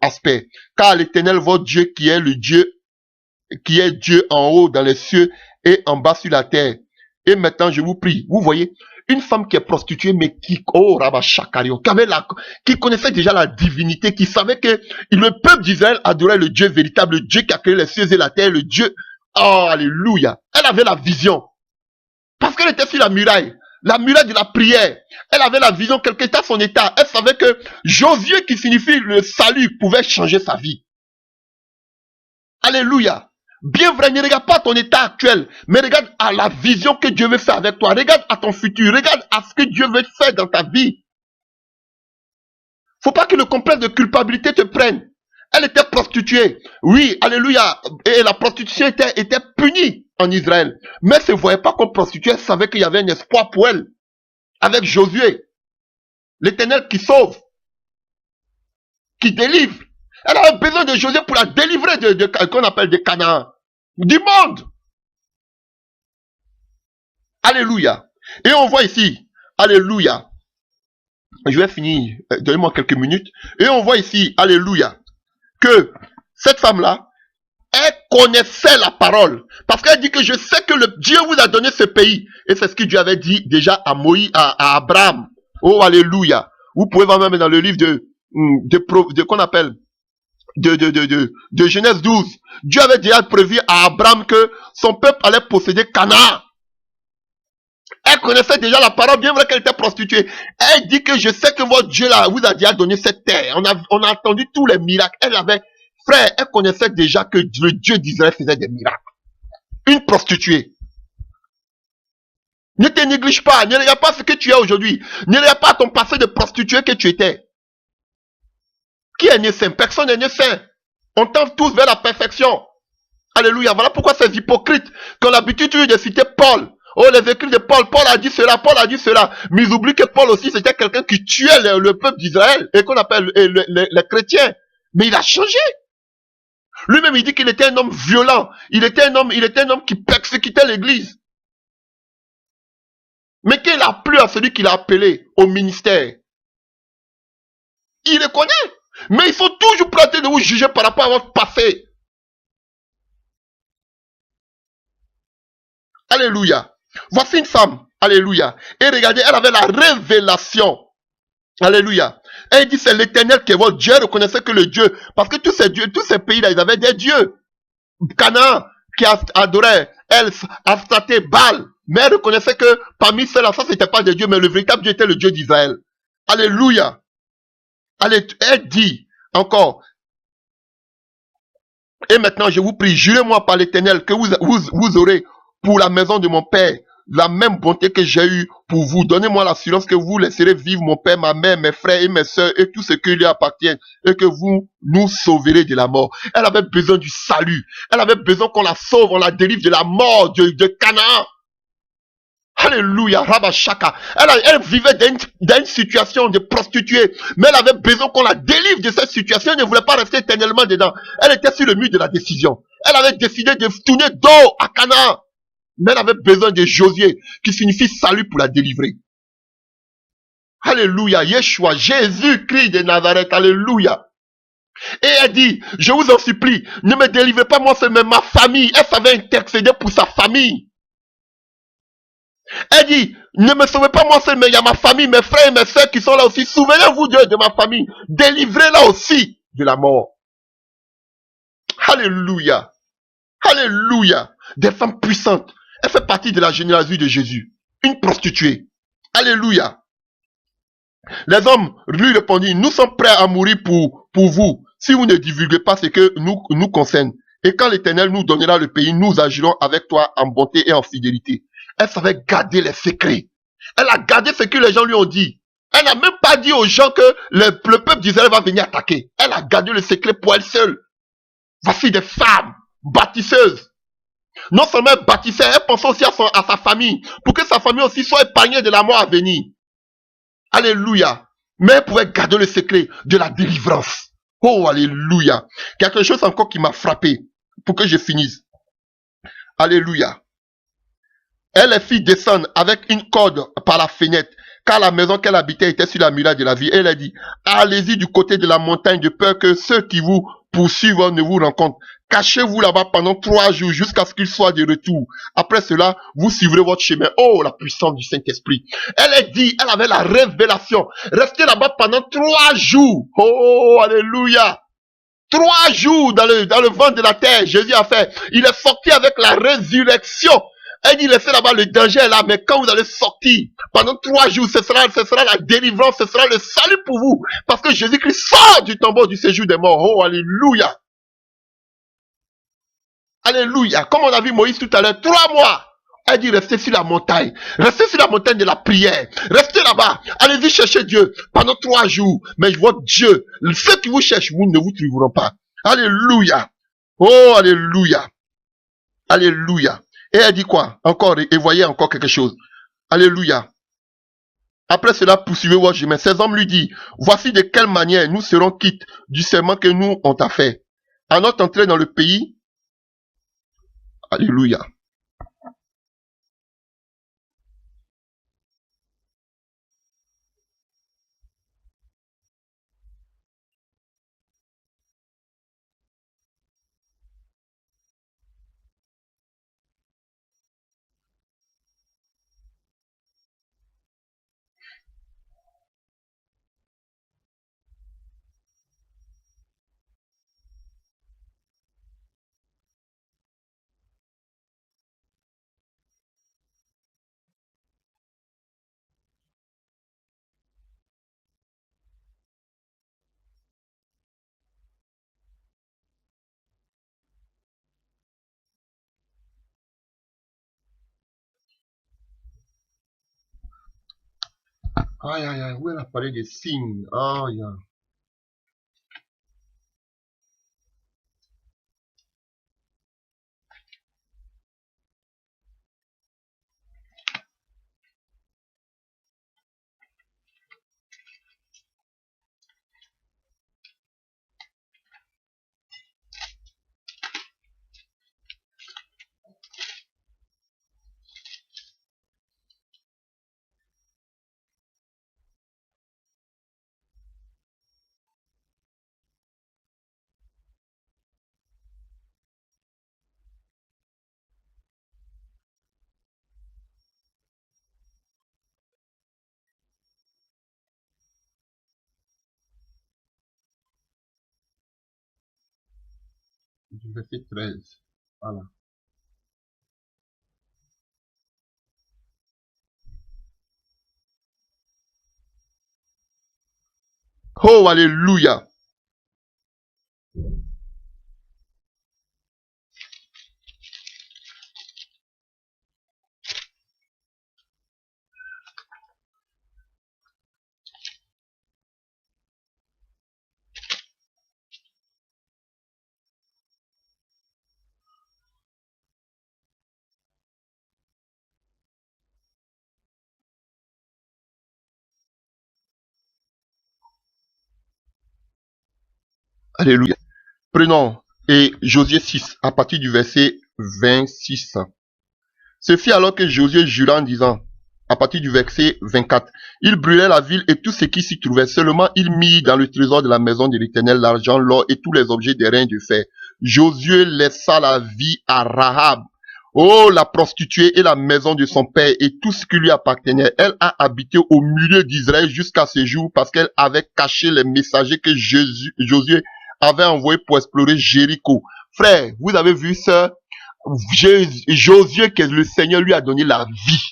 aspect. Car l'Éternel, votre Dieu, qui est Dieu en haut dans les cieux et en bas sur la terre. Et maintenant, je vous prie, vous voyez, une femme qui est prostituée, mais qui, qui connaissait déjà la divinité, qui savait que le peuple d'Israël adorait le Dieu véritable, le Dieu qui a créé les cieux et la terre, le Dieu, oh, alléluia. Elle avait la vision. Parce qu'elle était sur la muraille de la prière. Elle avait la vision, quel qu'était son état. Elle savait que Josué, qui signifie le salut, pouvait changer sa vie. Alléluia. Bien vrai, ne regarde pas ton état actuel, mais regarde à la vision que Dieu veut faire avec toi. Regarde à ton futur, regarde à ce que Dieu veut faire dans ta vie. Faut pas que le complexe de culpabilité te prenne. Elle était prostituée. Oui, alléluia. Et la prostitution était punie en Israël. Mais elle ne se voyait pas comme prostituée. Elle savait qu'il y avait un espoir pour elle. Avec Josué. L'Éternel qui sauve. Qui délivre. Elle avait besoin de Josué pour la délivrer qu'on appelle de Canaan. Du monde. Alléluia. Et on voit ici. Alléluia. Je vais finir. Donnez-moi quelques minutes. Et on voit ici. Alléluia. Que cette femme-là, elle connaissait la parole. Parce qu'elle dit que je sais que le Dieu vous a donné ce pays. Et c'est ce que Dieu avait dit déjà à Moïse, à Abraham. Oh, alléluia. Vous pouvez voir même dans le livre de qu'on appelle, de Genèse 12. Dieu avait déjà prévu à Abraham que son peuple allait posséder Canaan. Elle connaissait déjà la parole, bien vrai qu'elle était prostituée. Elle dit que je sais que votre Dieu là vous a déjà donné cette terre. On a entendu tous les miracles. Frère, elle connaissait déjà que le Dieu d'Israël faisait des miracles. Une prostituée. Ne te néglige pas. Ne regarde pas ce que tu es aujourd'hui. Ne regarde pas ton passé de prostituée que tu étais. Qui est né saint? Personne n'est né saint. On tend tous vers la perfection. Alléluia. Voilà pourquoi ces hypocrites qui ont l'habitude de citer Paul. Oh, les écrits de Paul. Paul a dit cela, Paul a dit cela. Mais ils oublient que Paul aussi, c'était quelqu'un qui tuait le peuple d'Israël et qu'on appelle les chrétiens. Mais il a changé. Lui-même, il dit qu'il était un homme violent. Il était un homme qui persécutait l'église. Mais qu'il a plu à celui qu'il a appelé au ministère. Il le connaît. Mais ils sont toujours prêts de vous juger par rapport à votre passé. Alléluia. Voici une femme. Alléluia. Et regardez, elle avait la révélation. Alléluia. Elle dit c'est l'Éternel qui est votre Dieu. Elle reconnaissait que le Dieu, parce que tous ces pays-là, ils avaient des dieux. Canaan, qui adorait, elle, Astaté, Baal. Mais elle reconnaissait que parmi ceux-là, ça c'était pas des dieux, mais le véritable Dieu était le Dieu d'Israël. Alléluia. Elle dit encore. Et maintenant, je vous prie, jurez-moi par l'Éternel que vous aurez pour la maison de mon Père la même bonté que j'ai eue pour vous. Donnez-moi l'assurance que vous laisserez vivre mon père, ma mère, mes frères et mes sœurs et tout ce qui lui appartient et que vous nous sauverez de la mort. Elle avait besoin du salut. Elle avait besoin qu'on la sauve, on la délivre de la mort de Canaan. Alléluia, Rabashaka. Elle vivait dans une situation de prostituée, mais elle avait besoin qu'on la délivre de cette situation. Elle ne voulait pas rester éternellement dedans. Elle était sur le mur de la décision. Elle avait décidé de tourner dos à Canaan, mais elle avait besoin de Josué, qui signifie salut, pour la délivrer. Alléluia, Yeshua, Jésus-Christ de Nazareth, alléluia. Et elle dit, je vous en supplie, ne me délivrez pas moi seul, mais ma famille. Elle savait intercéder pour sa famille. Elle dit, ne me sauvez pas moi seul, mais il y a ma famille, mes frères et mes soeurs qui sont là aussi. Souvenez-vous de ma famille. Délivrez-la aussi de la mort. Alléluia. Alléluia. Des femmes puissantes. Elle fait partie de la généalogie de Jésus. Une prostituée. Alléluia. Les hommes lui répondirent, nous sommes prêts à mourir pour vous, si vous ne divulguez pas ce que nous concerne. Et quand l'Éternel nous donnera le pays, nous agirons avec toi en bonté et en fidélité. Elle savait garder les secrets. Elle a gardé ce que les gens lui ont dit. Elle n'a même pas dit aux gens que le peuple d'Israël va venir attaquer. Elle a gardé le secret pour elle seule. Voici des femmes bâtisseuses. Non seulement elle bâtissait, elle pensait aussi à sa famille, pour que sa famille aussi soit épargnée de la mort à venir. Alléluia. Mais elle pouvait garder le secret de la délivrance. Oh, alléluia. Quelque chose encore qui m'a frappé, pour que je finisse. Alléluia. Elle les fit descendre avec une corde par la fenêtre, car la maison qu'elle habitait était sur la muraille de la ville. Elle a dit, allez-y du côté de la montagne de peur que ceux qui vous poursuivent ne vous rencontrent. Cachez-vous là-bas pendant 3 jours jusqu'à ce qu'ils soient de retour. Après cela, vous suivrez votre chemin. Oh, la puissance du Saint-Esprit. Elle a dit, elle avait la révélation. Restez là-bas pendant 3 jours. Oh, alléluia. 3 jours dans le ventre de la terre, Jésus a fait. Il est sorti avec la résurrection. Elle dit, laissez là-bas, le danger est là, mais quand vous allez sortir, pendant 3 jours, ce sera la délivrance, ce sera le salut pour vous. Parce que Jésus-Christ sort du tombeau du séjour des morts. Oh, alléluia. Alléluia. Comme on a vu Moïse tout à l'heure, 3 mois. Elle dit, restez sur la montagne. Restez sur la montagne de la prière. Restez là-bas. Allez-y chercher Dieu pendant 3 jours. Mais votre Dieu, ceux qui vous cherchent, vous ne vous trouveront pas. Alléluia. Oh, alléluia. Alléluia. Et elle dit quoi? Encore, et voyez encore quelque chose. Alléluia. Après cela, poursuivez votre chemin. Ces hommes lui disent, voici de quelle manière nous serons quittes du serment que nous on t'a fait. À notre entrée dans le pays. Alléluia. Aïe, aïe, aïe, où elle a parlé des signes? Aïe, aïe. Du verset 13. Voilà. Oh, alléluia. Alléluia. Prenons et Josué 6, à partir du verset 26. Ce fit alors que Josué jura en disant, à partir du verset 24, il brûlait la ville et tout ce qui s'y trouvait. Seulement, il mit dans le trésor de la maison de l'Éternel l'argent, l'or et tous les objets des reins de fer. Josué laissa la vie à Rahab, oh, la prostituée et la maison de son père et tout ce qui lui appartenait. Elle a habité au milieu d'Israël jusqu'à ce jour parce qu'elle avait caché les messagers que Josué avait envoyés pour explorer Jéricho. Frère, vous avez vu ça? Josué, que le Seigneur lui a donné la vie.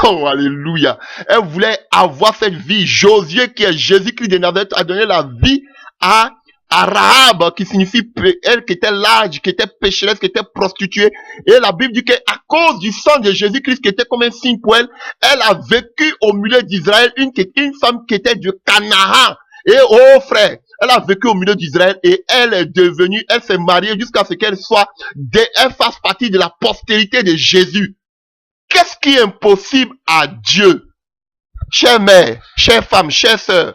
Oh, alléluia. Elle voulait avoir cette vie. Josué, qui est Jésus-Christ de Nazareth, a donné la vie à Rahab, qui signifie elle qui était large, qui était pécheresse, qui était prostituée. Et la Bible dit qu'à cause du sang de Jésus-Christ, qui était comme un signe pour elle, elle a vécu au milieu d'Israël, une femme qui était du Canaan. Et oh frère, elle a vécu au milieu d'Israël et elle est devenue, elle s'est mariée jusqu'à ce qu'elle soit, elle fasse partie de la postérité de Jésus. Qu'est-ce qui est impossible à Dieu? Chère mère, chère femme, chère sœur,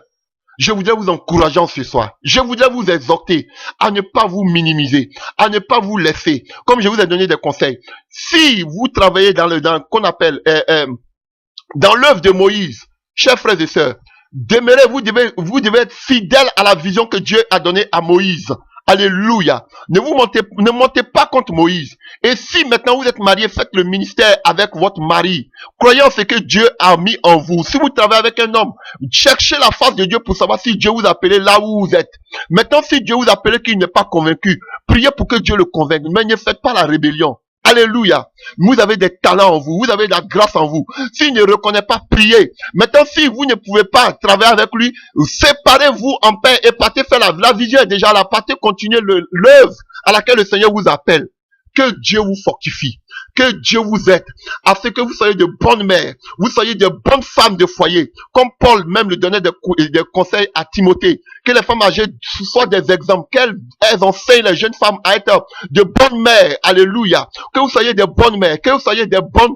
je voudrais vous encourager ce soir. Je voudrais vous exhorter à ne pas vous minimiser, à ne pas vous laisser. Comme je vous ai donné des conseils. Si vous travaillez dans qu'on appelle, dans l'œuvre de Moïse, chers frères et sœurs, demeurez, vous devez être fidèle à la vision que Dieu a donnée à Moïse. Alléluia. Ne montez pas contre Moïse. Et si maintenant vous êtes mariés, faites le ministère avec votre mari. Croyez en ce que Dieu a mis en vous. Si vous travaillez avec un homme, cherchez la face de Dieu pour savoir si Dieu vous a appelé là où vous êtes. Maintenant, si Dieu vous a appelé qu'il n'est pas convaincu, priez pour que Dieu le convainque. Mais ne faites pas la rébellion. Alléluia. Vous avez des talents en vous. Vous avez de la grâce en vous. S'il ne reconnaît pas, priez. Maintenant, si vous ne pouvez pas travailler avec lui, séparez-vous en paix et partez faire la vision est déjà là. Partez continuer l'œuvre à laquelle le Seigneur vous appelle. Que Dieu vous fortifie. Que Dieu vous aide à ce que vous soyez de bonnes mères, vous soyez de bonnes femmes de foyer, comme Paul même lui donnait des conseils à Timothée, que les femmes âgées soient des exemples, qu'elles enseignent les jeunes femmes à être de bonnes mères, alléluia, que vous soyez des bonnes mères, que vous soyez des bonnes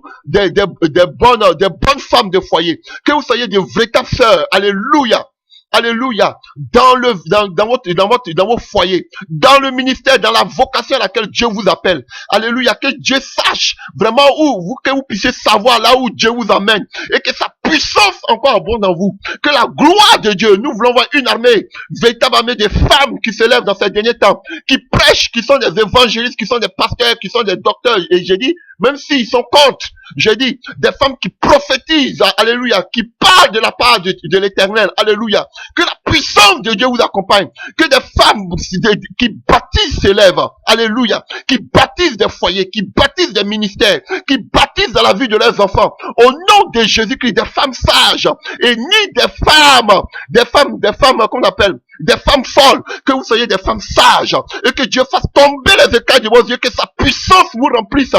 femmes de foyer, que vous soyez de véritables sœurs, alléluia. Alléluia. Dans vos foyers, dans le ministère, dans la vocation à laquelle Dieu vous appelle. Alléluia. Que Dieu sache vraiment que vous puissiez savoir là où Dieu vous amène. Et que sa puissance encore abonde en vous. Que la gloire de Dieu, nous voulons voir une armée, véritable armée de femmes qui se lèvent dans ces derniers temps, qui prêchent, qui sont des évangélistes, qui sont des pasteurs, qui sont des docteurs. Et j'ai dit, même s'ils sont contre, j'ai dit, des femmes qui prophétisent, alléluia, qui parlent de la part de l'Éternel, alléluia. Que la puissance de Dieu vous accompagne. Que des femmes qui bâtissent s'élèvent, alléluia. Qui bâtissent des foyers, qui bâtissent des ministères, qui bâtissent dans la vie de leurs enfants. Au nom de Jésus-Christ, des femmes sages, et ni des femmes qu'on appelle des femmes folles, que vous soyez des femmes sages, et que Dieu fasse tomber les écailles de vos yeux, que sa puissance vous remplisse,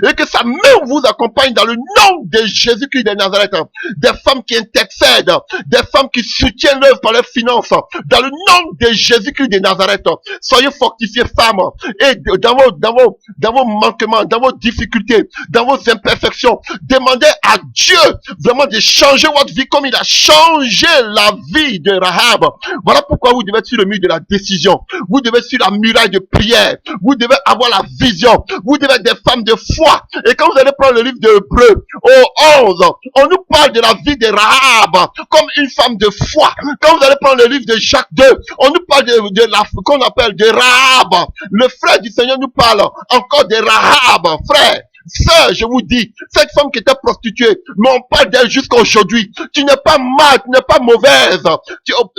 et que sa main vous accompagne dans le nom de Jésus-Christ de Nazareth. Des femmes qui intercèdent, des femmes qui soutiennent l'œuvre par leurs finances, dans le nom de Jésus-Christ de Nazareth. Soyez fortifiées, femmes, et dans vos manquements, dans vos difficultés, dans vos imperfections, demandez à Dieu vraiment de changer votre vie comme il a changé la vie de Rahab. Voilà pourquoi vous devez être sur le mur de la décision. Vous devez être sur la muraille de prière. Vous devez avoir la vision. Vous devez être des femmes de foi. Et quand vous allez prendre le livre de Hébreux, au 11, on nous parle de la vie de Rahab comme une femme de foi. Quand vous allez prendre le livre de Jacques 2, on nous parle de la qu'on appelle de Rahab. Le frère du Seigneur nous parle encore de Rahab, frère. Sœur, je vous dis, cette femme qui était prostituée, mais on parle d'elle jusqu'à aujourd'hui. Tu n'es pas mal, tu n'es pas mauvaise.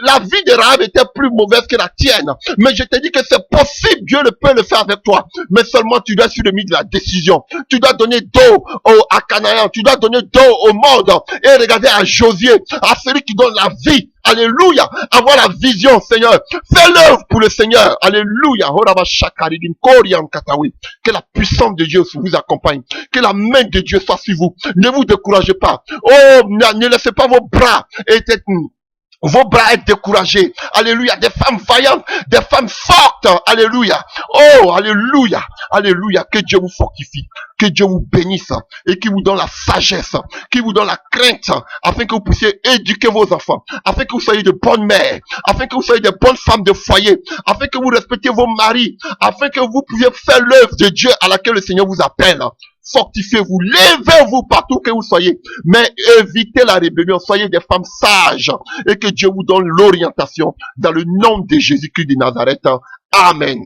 La vie de Rahab était plus mauvaise que la tienne. Mais je te dis que c'est possible, Dieu peut le faire avec toi. Mais seulement tu dois sur le milieu de la décision. Tu dois donner dos à Canaan, tu dois donner dos au monde. Et regarder à Josué, à celui qui donne la vie. Alléluia. Avoir la vision, Seigneur. Fais l'œuvre pour le Seigneur. Alléluia. Que la puissance de Dieu vous accompagne. Que la main de Dieu soit sur vous. Ne vous découragez pas. Oh, ne laissez pas vos bras vos bras être découragés. Alléluia. Des femmes vaillantes, des femmes fortes. Alléluia. Oh, alléluia. Alléluia. Que Dieu vous fortifie. Que Dieu vous bénisse. Et qu'il vous donne la sagesse. Qu'il vous donne la crainte. Afin que vous puissiez éduquer vos enfants. Afin que vous soyez de bonnes mères. Afin que vous soyez de bonnes femmes de foyer. Afin que vous respectiez vos maris. Afin que vous puissiez faire l'œuvre de Dieu à laquelle le Seigneur vous appelle. Fortifiez-vous, levez-vous partout que vous soyez, mais évitez la rébellion, soyez des femmes sages et que Dieu vous donne l'orientation dans le nom de Jésus-Christ de Nazareth. Amen.